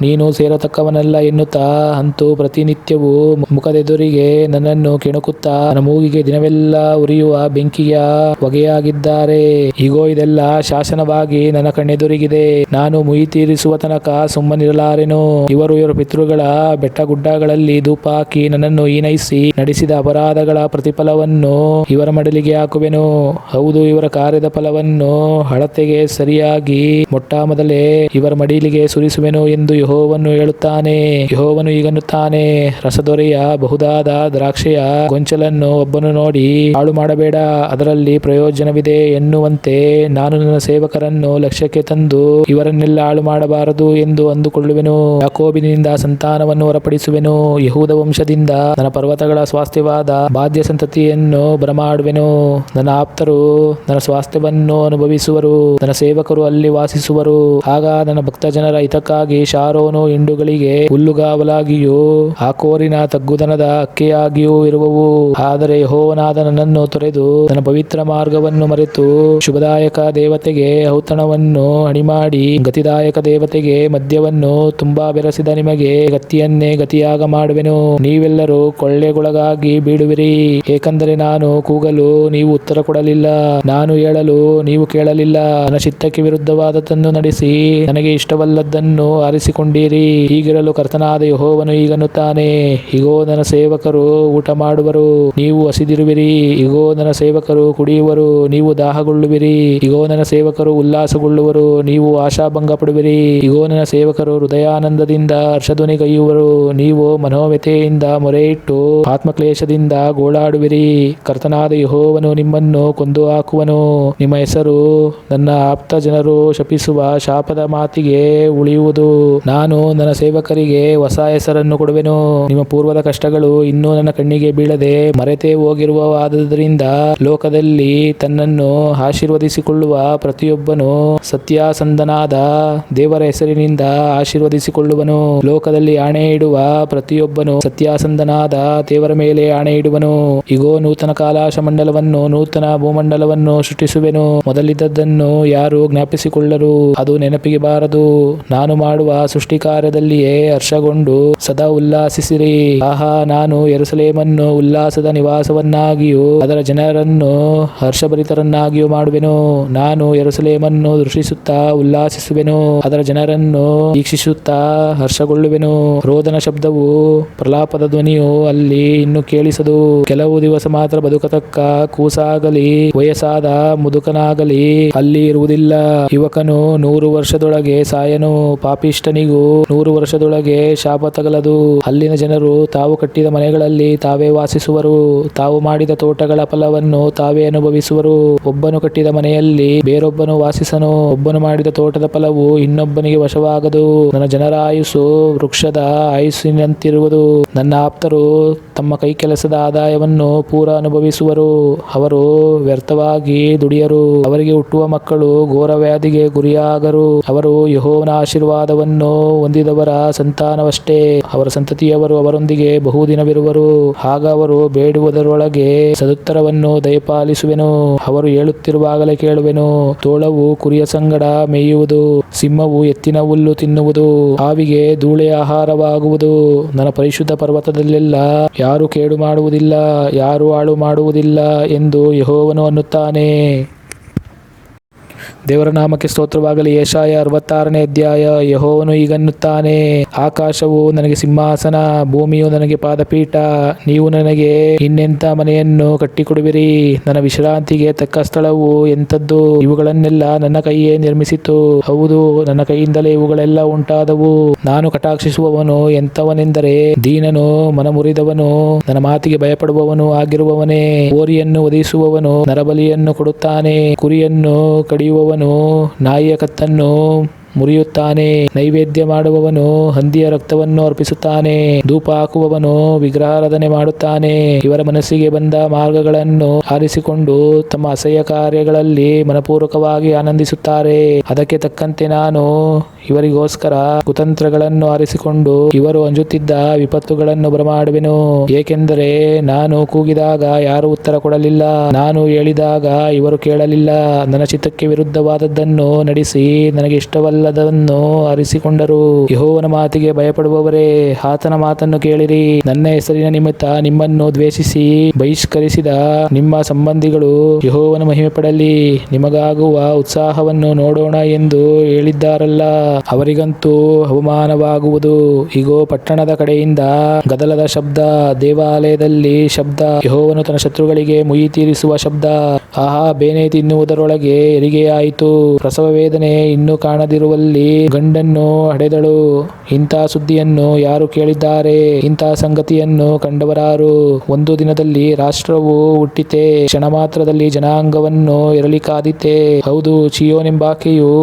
ನೀನು ಸೇರತಕ್ಕವನಲ್ಲ ಎನ್ನುತ್ತಾ, ಅಂತೂ ಪ್ರತಿನಿತ್ಯವೂ ಮುಖದೆದುರಿಗೆ ನನ್ನನ್ನು ಕೆಣಕುತ್ತಾ, ನನ್ನ ಮೂಗಿಗೆ ದಿನವೆಲ್ಲ ಉರಿಯುವ ಬೆಂಕಿಯ ಹೊಗೆಯಾಗಿದ್ದಾರೆ. ಹೀಗೋ ಇದೆಲ್ಲ ಶಾಸನವಾಗಿ ನನ್ನ ಕಣ್ಣೆದುರಿಗಿದೆ. ನಾನು ಮುಯಿ ತೀರಿಸುವ ತನಕ ಸುಮ್ಮನಿರಲಾರೆನು. ಇವರು ಇವರ ಪಿತೃಗಳ ಬೆಟ್ಟಗುಡ್ಡಗಳಲ್ಲಿ ಧೂಪ ಹಾಕಿ ನನ್ನನ್ನು ಹೀನೈಸಿ ನಡೆಸಿದ ಅಪರಾಧಗಳ ಪ್ರತಿಫಲವನ್ನು ಇವರ ಮಡಲಿಗೆ ಹಾಕುವೆನು. ಹೌದು, ಇವರ ಕಾರ್ಯದ ಫಲವನ್ನು ಅಳತೆಗೆ ಸರಿಯಾಗಿ ಮೊಟ್ಟ ಮೊದಲೇ ಇವರ ಮಡಿಲಿಗೆ ಸುರಿಸುವೆನು ಎಂದು ಯೆಹೋವನು ಹೇಳುತ್ತಾನೆ. ಯೆಹೋವನು ಹೀಗನ್ನುತ್ತಾನೆ, ರಸದೊರೆಯ ಬಹುದಾದ ದ್ರಾಕ್ಷೆಯ ಗೊಂಚಲನ್ನು ಒಬ್ಬನು ನೋಡಿ ಹಾಳು ಮಾಡಬೇಡ, ಅದರಲ್ಲಿ ಪ್ರಯೋಜನವಿದೆ ಎನ್ನುವಂತೆ ನಾನು ನನ್ನ ಸೇವಕರನ್ನು ಲಕ್ಷ್ಯಕ್ಕೆ ತಂದು ಇವರನ್ನೆಲ್ಲ ಹಾಳು ಮಾಡಬಾರದು ಎಂದು ಅಂದುಕೊಳ್ಳುವೆನು. ಯಾಕೋಬಿನಿಂದ ಸಂತಾನವನ್ನು ಹೊರಪಡಿಸುವೆನು, ಯೆಹೂದ ವಂಶದಿಂದ ನನ್ನ ಪರ್ವತಗಳ ಸ್ವಾಸ್ಥ್ಯವಾದ ಬಾಧ್ಯ ಸಂತತಿಯನ್ನು ಬರಮಾಡುವೆನು. ನನ್ನ ಆಪ್ತರು ನನ್ನ ಸ್ವಾಸ್ಥ್ಯವನ್ನು ಅನುಭವಿಸುವರು, ನನ್ನ ಸೇವಕರು ಅಲ್ಲಿ ವಾಸಿಸುವರು. ಆಗ ನನ್ನ ಭಕ್ತ ಜನರ ಹಿತಕ್ಕಾಗಿ ಶಾರೋನು ಹಿಂಡುಗಳಿಗೆ ಹುಲ್ಲುಗಾವಲಾಗಿಯೂ ಆಕೋರಿನ ತಗ್ಗುದನದ ಅಕ್ಕೆಯಾಗಿಯೂ ಇರುವವು. ಆದರೆ ಯೆಹೋವನಾದ ನನ್ನನ್ನು ತೊರೆದು ನನ್ನ ಪವಿತ್ರ ಮಾರ್ಗವನ್ನು ಮರೆತು ಶುಭದಾಯಕ ದೇವತೆಗೆ ಔತಣವನ್ನು ಅಣಿಮಾಡಿ ಗತಿದಾಯಕ ದೇವತೆಗೆ ಮದ್ಯವನ್ನು ತುಂಬಾ ಬೆರೆಸಿದ ನಿಮಗೆ ಗತಿಯನ್ನೇ ಗತಿಯಾಗ ಮಾಡುವೆನು. ನೀವೆಲ್ಲರೂ ಕೊಳ್ಳೆಗೊಳಗಾಗಿ ಬೀಳುವಿರಿ, ಏಕೆಂದರೆ ನಾನು ಕೂಗಲು ನೀವು ಉತ್ತರ ಕೊಡಲಿಲ್ಲ, ನಾನು ಹೇಳಲು ನೀವು ಕೇಳಲಿಲ್ಲ. ನನ್ನ ಚಿತ್ತಕ್ಕೆ ವಿರುದ್ಧವಾದದ್ದನ್ನು ನಡೆಸಿ ನನಗೆ ಇಷ್ಟವಲ್ಲದ್ದನ್ನು ಆರಿಸಿಕೊಂಡಿರಿ. ಹೀಗಿರಲು ಕರ್ತನಾದ ಯೆಹೋವನು ಹೀಗನ್ನುತ್ತಾನೆ, ಇಗೋ ನನ್ನ ಸೇವಕರು ಊಟ ಮಾಡುವರು, ನೀವು ಹಸಿದಿರುವಿರಿ. ಇಗೋ ನನ್ನ ಸೇವಕರು ಕುಡಿಯುವರು, ನೀವು ದಾಹಗೊಳ್ಳುವಿರಿ. ಇಗೋ ನನ್ನ ಸೇವಕರು ಉಲ್ಲಾಸಗೊಳ್ಳುವರು, ನೀವು ಆಶಾಭಂಗ ಪಡುವಿರಿ. ಇಗೋ ನನ್ನ ಸೇವಕರು ಹೃದಯಾನಂದದಿಂದ ಹರ್ಷಧ್ವನಿಗೈಯುವರು, ನೀವು ಮನೋವ್ಯಥೆಯಿಂದ ಮೊರೆಯಿಟ್ಟು ಆತ್ಮಕ್ಲೇಶದಿಂದ ಗೋಳಾಡುವಿರಿ. ಕರ್ತನಾದ ಯೆಹೋವನು ನಿಮ್ಮನ್ನು ಕೊಂದು ಹಾಕುವನು. ನಿಮ್ಮ ಹೆಸರು ನನ್ನ ಆಪ್ತ ಜನರು ಶಪಿಸುವ ಶಾಪದ ಮಾತಿಗೆ ಉಳಿಯುವುದು. ನಾನು ನನ್ನ ಸೇವಕರಿಗೆ ಹೊಸ ಹೆಸರನ್ನು ಕೊಡುವೆನು. ನಿಮ್ಮ ಪೂರ್ವದ ಕಷ್ಟಗಳು ಇನ್ನೂ ನನ್ನ ಕಣ್ಣಿಗೆ ಬೀಳದೆ ಮರೆತೇ ಹೋಗಿರುವವಾದ್ದರಿಂದ ಲೋಕದಲ್ಲಿ ತನ್ನನ್ನು ಆಶೀರ್ವದಿಸಿಕೊಳ್ಳುವ ಪ್ರತಿಯೊಬ್ಬನು ಸತ್ಯಾಸಂಧನಾದ ದೇವರ ಹೆಸರಿನಿಂದ ಆಶೀರ್ವದಿಸಿಕೊಳ್ಳುವನು. ಲೋಕದಲ್ಲಿ ಆಣೆ ಇಡುವ ಪ್ರತಿಯೊಬ್ಬನು ಸತ್ಯಾಸಂಧನಾದ ದೇವರ ಮೇಲೆ ಆಣೆ ಇಡುವನು. ಇಗೋ ನೂತನ ಕಾಲಾಶ ಮಂಡಲವನ್ನು ನೂತನ ಭೂಮಂಡಲವನ್ನು ಸೃಷ್ಟಿಸುವೆನು. ಮೊದಲಿದ್ದದ್ದನ್ನು ಯಾರು ಜ್ಞಾಪಿಸಿಕೊಳ್ಳರು, ಅದು ನೆನಪಿಗೆ ಬಾರದು. ನಾನು ಮಾಡುವ ಸೃಷ್ಟಿ ಕಾರ್ಯದಲ್ಲಿಯೇ ಹರ್ಷಗೊಂಡು ಸದಾ ಉಲ್ಲಾಸಿಸಿರಿ. ಆಹಾ, ನಾನು ಯೆರೂಸಲೇಮನ್ನು ಉಲ್ಲಾಸದ ನಿವಾಸವನ್ನಾಗಿಯೂ ಅದರ ಜನರನ್ನು ಹರ್ಷಭರಿತರನ್ನಾಗಿಯೂ ಮಾಡುವೆನು. ನಾನು ಯೆರೂಸಲೇಮನ್ನು ದೃಷ್ಟಿಸುತ್ತಾ ಉಲ್ಲಾಸಿಸುವೆನು, ಅದರ ಜನರನ್ನು ವೀಕ್ಷಿಸುತ್ತಾ ಹರ್ಷಗೊಳ್ಳುವೆನು. ರೋದನ ಶಬ್ದವು ಪ್ರಲಾಪದ ಧ್ವನಿಯು ಅಲ್ಲಿ ಇನ್ನು ಕೇಳಿಸದು. ಕೆಲವು ದಿವಸ ಮಾತ್ರ ಬದುಕತಕ್ಕ ಕೂಸಾಗಲಿ ವಯಸ್ಸಾದ ಮುದುಕನಾಗಲಿ ಅಲ್ಲಿ ಇರುವುದಿಲ್ಲ. ಯುವಕನು 100 ವರ್ಷದೊಳಗೆ ಸಾಯನು, ಪಾಪಿಷ್ಠನಿಗೂ 100 ವರ್ಷದೊಳಗೆ ಶಾಪ ತಗಲದು. ಅಲ್ಲಿನ ಜನರು ತಾವು ಕಟ್ಟಿದ ಮನೆಗಳಲ್ಲಿ ತಾವೇ ವಾಸಿಸುವರು, ತಾವು ಮಾಡಿದ ತೋಟಗಳ ಫಲವನ್ನು ತಾವೇ ಅನುಭವಿಸುವರು. ಒಬ್ಬನು ಕಟ್ಟಿದ ಮನೆಯಲ್ಲಿ ಬೇರೊಬ್ಬನು ವಾಸಿಸನು, ಒಬ್ಬನು ಮಾಡಿದ ತೋಟದ ಫಲವು ಇನ್ನೊಬ್ಬನಿಗೆ ವಶವಾಗದು. ನನ್ನ ಜನರ ಆಯುಸ್ಸು ವೃಕ್ಷದ ಆಯುಸ್ಸಿನಂತಿರುವುದು. ನನ್ನ ಆಪ್ತರು ತಮ್ಮ ಕೈ ಕೆಲಸದ ಆದಾಯವನ್ನು ಪೂರ ಅನುಭವಿಸುವರು. ಅವರು ವ್ಯರ್ಥ ವ್ಯರ್ಥವಾಗಿ ದುಡಿಯರು. ಅವರಿಗೆ ಹುಟ್ಟುವ ಮಕ್ಕಳು ಘೋರ ವ್ಯಾಧಿಗೆ ಗುರಿಯಾಗರು. ಅವರು ಯೆಹೋವನ ಆಶೀರ್ವಾದವನ್ನು ಹೊಂದಿದವರ ಸಂತಾನವಷ್ಟೇ. ಅವರ ಸಂತತಿಯವರು ಅವರೊಂದಿಗೆ ಬಹುದಿನವಿರುವರು. ಆಗ ಅವರು ಬೇಡುವುದರೊಳಗೆ ಸದುತ್ತರವನ್ನು ದಯಪಾಲಿಸುವೆನು. ಅವರು ಹೇಳುತ್ತಿರುವಾಗಲೇ ಕೇಳುವೆನು. ತೋಳವು ಕುರಿಯ ಸಂಗಡ ಮೇಯುವುದು, ಸಿಂಹವು ಎತ್ತಿನ ಹುಲ್ಲು ತಿನ್ನುವುದು, ಹಾವಿಗೆ ಧೂಳೆ ಆಹಾರವಾಗುವುದು. ನನ್ನ ಪರಿಶುದ್ಧ ಪರ್ವತದಲ್ಲೆಲ್ಲ ಯಾರು ಕೇಡು ಮಾಡುವುದಿಲ್ಲ, ಯಾರು ಹಾಳು ಮಾಡುವುದಿಲ್ಲ ಎಂದು ಯೆಹೋವನು ಅನ್ನುತ್ತಾನೆ. ದೇವರ ನಾಮಕ್ಕೆ ಸ್ತೋತ್ರವಾಗಲಿ. ಯೆಶಾಯ 66ನೇ ಅಧ್ಯಾಯ. ಯೆಹೋವನು ಹೀಗನ್ನುತ್ತಾನೆ, ಆಕಾಶವು ನನಗೆ ಸಿಂಹಾಸನ, ಭೂಮಿಯು ನನಗೆ ಪಾದಪೀಠ. ನೀವು ನನಗೆ ಇನ್ನೆಂಥ ಮನೆಯನ್ನು ಕಟ್ಟಿಕೊಡುವಿರಿ? ನನ್ನ ವಿಶ್ರಾಂತಿಗೆ ತಕ್ಕ ಸ್ಥಳವು ಎಂಥದ್ದು? ಇವುಗಳನ್ನೆಲ್ಲ ನನ್ನ ಕೈಯೇ ನಿರ್ಮಿಸಿತು. ಹೌದು, ನನ್ನ ಕೈಯಿಂದಲೇ ಇವುಗಳೆಲ್ಲ ಉಂಟಾದವು. ನಾನು ಕಟಾಕ್ಷಿಸುವವನು ಎಂಥವನೆಂದರೆ, ದೀನನು, ಮನಮುರಿದವನು, ನನ್ನ ಮಾತಿಗೆ ಭಯಪಡುವವನು ಆಗಿರುವವನೇ. ಹೋರಿಯನ್ನು ವಧಿಸುವವನು ನರಬಲಿಯನ್ನು ಕೊಡುತ್ತಾನೆ, ಕುರಿಯನ್ನು ಕಡಿಯುವವನು ನಾಯಿಯ ಕತ್ತನ್ನು ಮುರಿಯುತ್ತಾನೆ. ನೈವೇದ್ಯ ಮಾಡುವವನು ಹಂದಿಯ ರಕ್ತವನ್ನು ಅರ್ಪಿಸುತ್ತಾನೆ. ಧೂಪ ಹಾಕುವವನು ವಿಗ್ರಹಾರಾಧನೆ ಮಾಡುತ್ತಾನೆ. ಇವರ ಮನಸ್ಸಿಗೆ ಬಂದ ಮಾರ್ಗಗಳನ್ನು ಆರಿಸಿಕೊಂಡು ತಮ್ಮ ಅಸಹ್ಯ ಕಾರ್ಯಗಳಲ್ಲಿ ಮನಪೂರ್ವಕವಾಗಿ ಆನಂದಿಸುತ್ತಾರೆ. ಅದಕ್ಕೆ ತಕ್ಕಂತೆ ನಾನು ಇವರಿಗೋಸ್ಕರ ಕುತಂತ್ರಗಳನ್ನು ಆರಿಸಿಕೊಂಡು ಇವರು ಅಂಜುತ್ತಿದ್ದ ವಿಪತ್ತುಗಳನ್ನು ಬರಮಾಡುವೆನು. ಏಕೆಂದರೆ ನಾನು ಕೂಗಿದಾಗ ಯಾರು ಉತ್ತರ ಕೊಡಲಿಲ್ಲ, ನಾನು ಹೇಳಿದಾಗ ಇವರು ಕೇಳಲಿಲ್ಲ. ನನ್ನ ಚಿತ್ತಕ್ಕೆ ವಿರುದ್ಧವಾದದ್ದನ್ನು ನಡೆಸಿ ನನಗೆ ಇಷ್ಟವಲ್ಲದನ್ನು ಆರಿಸಿಕೊಂಡರು. ಯೆಹೋವನ ಮಾತಿಗೆ ಭಯಪಡುವವರೇ, ಆತನ ಮಾತನ್ನು ಕೇಳಿರಿ. ನನ್ನ ಹೆಸರಿನ ನಿಮಿತ್ತ ನಿಮ್ಮನ್ನು ದ್ವೇಷಿಸಿ ಬಹಿಷ್ಕರಿಸಿದ ನಿಮ್ಮ ಸಂಬಂಧಿಗಳು ಯೆಹೋವನ ಮಹಿಮೆ ಪಡಲಿ, ನಿಮಗಾಗುವ ಉತ್ಸಾಹವನ್ನು ನೋಡೋಣ ಎಂದು ಹೇಳಿದ್ದಾರಲ್ಲ, ಅವರಿಗಂತೂ ಅವಮಾನವಾಗುವುದು. ಇಗೋ, ಪಟ್ಟಣದ ಕಡೆಯಿಂದ ಗದಲದ ಶಬ್ದ, ದೇವಾಲಯದಲ್ಲಿ ಶಬ್ದ, ಯೆಹೋವನು ತನ್ನ ಶತ್ರುಗಳಿಗೆ ಮುಯ್ಯಿ ತೀರಿಸುವ ಶಬ್ದ. ಆಹಾ, ಬೇನೆ ತಿನ್ನುವುದರೊಳಗೆ ಹೆರಿಗೆಯಾಯಿತು, ಪ್ರಸವ ವೇದನೆ ಇನ್ನೂ ಕಾಣದಿರುವಲ್ಲಿ ಗಂಡನ್ನು ಹಡೆದಳು. ಇಂಥ ಸುದ್ದಿಯನ್ನು ಯಾರು ಕೇಳಿದ್ದಾರೆ? ಇಂಥ ಸಂಗತಿಯನ್ನು ಕಂಡವರಾರು? ಒಂದು ದಿನದಲ್ಲಿ ರಾಷ್ಟ್ರವು ಹುಟ್ಟಿತೆ, ಕ್ಷಣ ಮಾತ್ರದಲ್ಲಿ ಜನಾಂಗವನ್ನು ಎರಲಿಕಾದಿತೆ. ಹೌದು, ಚೀಯೋನೆಂಬಾಕೆಯು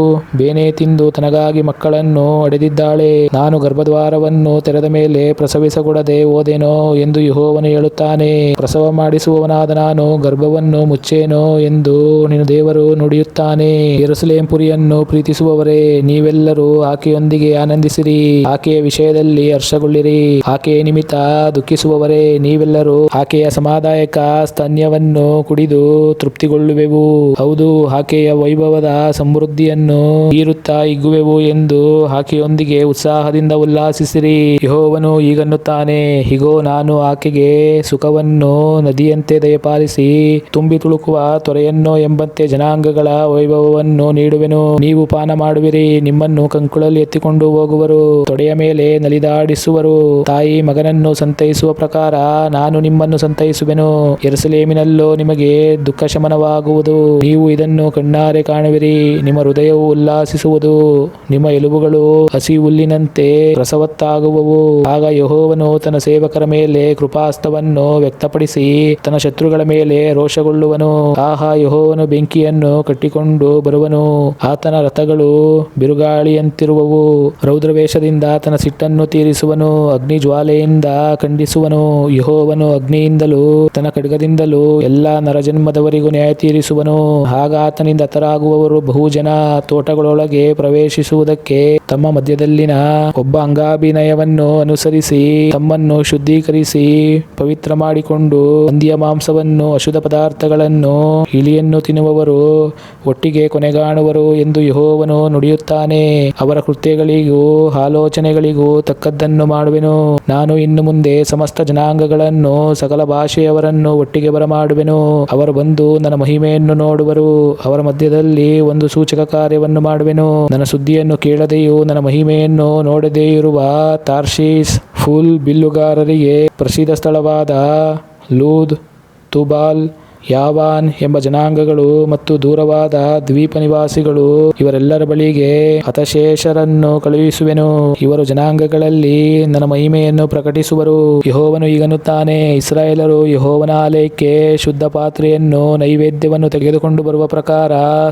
ಬೇನೆ ತಿಂದು ತನಗಾಗಿ ಮಕ್ಕಳನ್ನು ಹಡೆದಿದ್ದಾಳೆ. ನಾನು ಗರ್ಭದ್ವಾರವನ್ನು ತೆರೆದ ಮೇಲೆ ಪ್ರಸವಿಸಗೊಡದೆ ಹೋದೆನೋ ಎಂದು ಯೆಹೋವನು ಹೇಳುತ್ತಾನೆ. ಪ್ರಸವ ಮಾಡಿಸುವವನಾದ ನಾನು ಗರ್ಭವನ್ನು ಮುಚ್ಚೇನೋ ಎಂದು ನಿನ್ನ ದೇವರು ನುಡಿಯುತ್ತಾನೆ. ಯೆರೂಸಲೇಮ್ ಪುರಿಯನ್ನು ಪ್ರೀತಿಸುವವರೇ, ನೀವೆಲ್ಲರೂ ಆಕೆಯೊಂದಿಗೆ ಆನಂದಿಸಿರಿ, ಆಕೆಯ ವಿಷಯದಲ್ಲಿ ಹರ್ಷಗೊಳ್ಳಿರಿ. ಆಕೆಯ ನಿಮಿತ್ತ ದುಃಖಿಸುವವರೇ, ನೀವೆಲ್ಲರೂ ಆಕೆಯ ಸಮಾಧಾಯಕ ಸ್ತನ್ಯವನ್ನು ಕುಡಿದು ತೃಪ್ತಿಗೊಳ್ಳುವೆವು. ಹೌದು, ಆಕೆಯ ವೈಭವದ ಸಮೃದ್ಧಿಯನ್ನು ಹೀರುತ್ತಾ ಹಿಗ್ಗುವೆವು ಎಂದು ಆಕೆಯೊಂದಿಗೆ ಉತ್ಸಾಹದಿಂದ ಉಲ್ಲಾಸಿಸಿರಿ. ಯೆಹೋವನು ಹೀಗನ್ನುತ್ತಾನೆ, ಇಗೋ, ನಾನು ಆಕೆಗೆ ಸುಖವನ್ನು ನದಿಯಂತೆ ದಯಪಾಲಿಸಿ ತುಂಬಿ ತುಳುಕುವ ತೊರೆಯನ್ನು ಎಂಬಂತೆ ಜನಾಂಗಗಳ ವೈಭವವನ್ನು ನೀಡುವೆನು. ನೀವು ಪಾನ ಮಾಡುವಿರಿ, ನಿಮ್ಮನ್ನು ಕಂಕುಳಲ್ಲಿ ಎತ್ತಿಕೊಂಡು ಹೋಗುವರು, ತೊಡೆಯ ಮೇಲೆ ನಲಿದಾಡಿಸುವರು. ತಾಯಿ ಮಗನನ್ನು ಸಂತೈಸುವ ಪ್ರಕಾರ ನಾನು ನಿಮ್ಮನ್ನು ಸಂತೈಸುವೆನು. ಯೆರೂಸಲೇಮಿನಲ್ಲೋ ನಿಮಗೆ ದುಃಖ ಶಮನವಾಗುವುದು. ನೀವು ಇದನ್ನು ಕಣ್ಣಾರೆ ಕಾಣುವಿರಿ, ನಿಮ್ಮ ಹೃದಯವು ಉಲ್ಲಾಸಿಸುವುದು, ನಿಮ್ಮ ಎಲುಬುಗಳು ಹಸಿ ಹುಲ್ಲಿನಂತೆ ರಸವತ್ತಾಗುವವು. ಆಗ ಯೆಹೋವನು ತನ್ನ ಸೇವಕರ ಮೇಲೆ ಕೃಪಾಸ್ತವನ್ನು ವ್ಯಕ್ತಪಡಿಸಿ ತನ್ನ ಶತ್ರುಗಳ ಮೇಲೆ ರೋಷಗೊಳ್ಳುವನು. ಆಹಾ, ಯೆಹೋವನು ಬೆಂಕಿಯನ್ನು ಕಟ್ಟಿಕೊಂಡು ಬರುವನು, ಆತನ ರಥಗಳು ಬಿರುಗಾಳಿಯಂತಿರುವವು. ರೌದ್ರವೇಷದಿಂದ ತನ್ನ ಸಿಟ್ಟನ್ನು ತೀರಿಸುವನು, ಅಗ್ನಿ ಜ್ವಾಲೆಯಿಂದ ಖಂಡಿಸುವನು. ಯೆಹೋವನು ಅಗ್ನಿಯಿಂದಲೂ ತನ್ನ ಖಡ್ಗದಿಂದಲೂ ಎಲ್ಲಾ ನರಜನ್ಮದವರಿಗೂ ನ್ಯಾಯ ತೀರಿಸುವನು. ಆಗ ಆತನಿಂದ ಹತರಾಗುವವರು ಬಹುಜನ ತೋಟಗಳೊಳಗೆ ಪ್ರವೇಶಿಸುವುದಕ್ಕೆ ತಮ್ಮ ಮಧ್ಯದಲ್ಲಿನ ಒಬ್ಬ ಅಂಗಾಭಿನಯವನ್ನು ಅನುಸರಿಸಿ ತಮ್ಮನ್ನು ಶುದ್ಧೀಕರಿಸಿ ಪವಿತ್ರ ಮಾಡಿಕೊಂಡು ಹಂದಿಯ ಮಾಂಸವನ್ನು, ಅಶುದ್ಧ ಪದಾರ್ಥಗಳನ್ನು, ಇಲಿಯನ್ನು ತಿನ್ನುವವರು ಒಟ್ಟಿಗೆ ಕೊನೆಗಾಣುವರು ಎಂದು ಯೆಹೋವನು ನುಡಿಯುತ್ತಾನೆ. ಅವರ ಕೃತ್ಯಗಳಿಗೂ ಆಲೋಚನೆಗಳಿಗೂ ತಕ್ಕದ್ದನ್ನು ಮಾಡುವೆನು. ನಾನು ಇನ್ನು ಮುಂದೆ ಸಮಸ್ತ ಜನಾಂಗಗಳನ್ನು, ಸಕಲ ಭಾಷೆಯವರನ್ನು ಒಟ್ಟಿಗೆ ಬರಮಾಡುವೆನು. ಅವರು ಬಂದು ನನ್ನ ಮಹಿಮೆಯನ್ನು ನೋಡುವರು. ಅವರ ಮಧ್ಯದಲ್ಲಿ ಒಂದು ಸೂಚಕ ಕಾರ್ಯವನ್ನು ಮಾಡುವೆನು. ನನ್ನ ಸುದ್ದಿಯನ್ನು ಕೇಳದೆಯೂ ನನ್ನ ಮಹಿಮೆಯನ್ನು ನೋಡದೇ ಇರುವ ತಾರ್ಷೀಷ್, ಫೂಲ್ ಬಿಲ್ಲುಗಾರರಿಗೆ ಪ್ರಸಿದ್ಧ ಸ್ಥಳವಾದ ಲೂದ್, ತುಬಾಲ್, ಯಾವಾನ್ ಎಂಬ ಜನಾಂಗಗಳು ಮತ್ತು ದೂರವಾದ ದ್ವೀಪ ನಿವಾಸಿಗಳು, ಇವರೆಲ್ಲರ ಬಳಿಗೆ ಹತಶೇಷರನ್ನು ಕಳುಹಿಸುವೆನು. ಇವರು ಜನಾಂಗಗಳಲ್ಲಿ ನನ್ನ ಮಹಿಮೆಯನ್ನು ಪ್ರಕಟಿಸುವರು. ಯೆಹೋವನು ಹೀಗನ್ನುತ್ತಾನೆ, ಇಸ್ರಾಯೇಲರು ಯೆಹೋವನ ಆಲಯಕ್ಕೆ ಶುದ್ಧ ಪಾತ್ರೆಯನ್ನು, ನೈವೇದ್ಯವನ್ನು ತೆಗೆದುಕೊಂಡು ಬರುವ ಪ್ರಕಾರ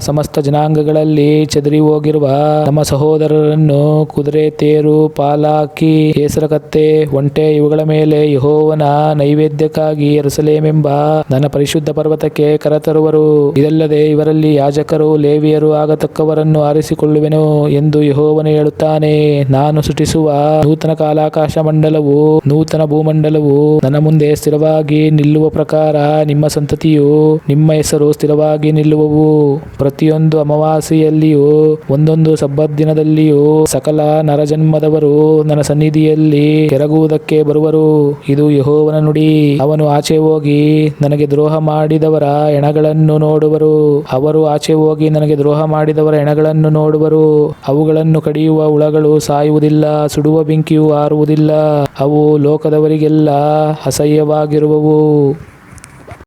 ಸಮಸ್ತ ಜನಾಂಗಗಳಲ್ಲಿ ಚದರಿ ಹೋಗಿರುವ ನಮ್ಮ ಸಹೋದರರನ್ನು ಕುದುರೆ, ತೇರು, ಪಾಲಾಕಿ, ಹೇಸರಕತ್ತೆ, ಒಂಟೆ ಇವುಗಳ ಮೇಲೆ ಯೆಹೋವನ ನೈವೇದ್ಯಕ್ಕಾಗಿ ಯೆರೂಸಲೇಮೆಂಬ ನನ್ನ ಪರಿಶುದ್ಧ ಪರ್ವತಕ್ಕೆ ಕರೆತರುವರು. ಇದಲ್ಲದೆ ಇವರಲ್ಲಿ ಯಾಜಕರು ಲೇವಿಯರು ಆಗತಕ್ಕವರನ್ನು ಆರಿಸಿಕೊಳ್ಳುವೆನು ಎಂದು ಯೆಹೋವನು ಹೇಳುತ್ತಾನೆ. ನಾನು ಸೃಷ್ಟಿಸುವ ನೂತನ ಕಾಲಾಕಾಶ ಮಂಡಲವು ನೂತನ ಭೂಮಂಡಲವು ನನ್ನ ಮುಂದೆ ಸ್ಥಿರವಾಗಿ ನಿಲ್ಲುವ ಪ್ರಕಾರ ನಿಮ್ಮ ಸಂತತಿಯು ನಿಮ್ಮ ಹೆಸರು ಸ್ಥಿರವಾಗಿ ನಿಲ್ಲುವವು. ಪ್ರತಿಯೊಂದು ಅಮಾವಾಸ್ಯೆಯಲ್ಲಿಯೂ ಒಂದೊಂದು ಸಬ್ಬತ್ ದಿನದಲ್ಲಿಯೂ ಸಕಲ ನರಜನ್ಮದವರು ನನ್ನ ಸನ್ನಿಧಿಯಲ್ಲಿ ಕೆರಗುವುದಕ್ಕೆ ಬರುವರು. ಇದು ಯೆಹೋವನ ನುಡಿ. ಅವನು ಆಚೆ ಹೋಗಿ ನನಗೆ ದ್ರೋಹ ಮಾಡಿದವರ ಹೆಣಗಳನ್ನು ನೋಡುವರು. ಅವರು ಆಚೆ ಹೋಗಿ ನನಗೆ ದ್ರೋಹ ಮಾಡಿದವರ ಹೆಣಗಳನ್ನು ನೋಡುವರು. ಅವುಗಳನ್ನು ಕಡಿಯುವ ಹುಳಗಳು ಸಾಯುವುದಿಲ್ಲ, ಸುಡುವ ಬೆಂಕಿಯು ಆರುವುದಿಲ್ಲ. ಅವು ಲೋಕದವರಿಗೆಲ್ಲ ಅಸಹ್ಯವಾಗಿರುವವು.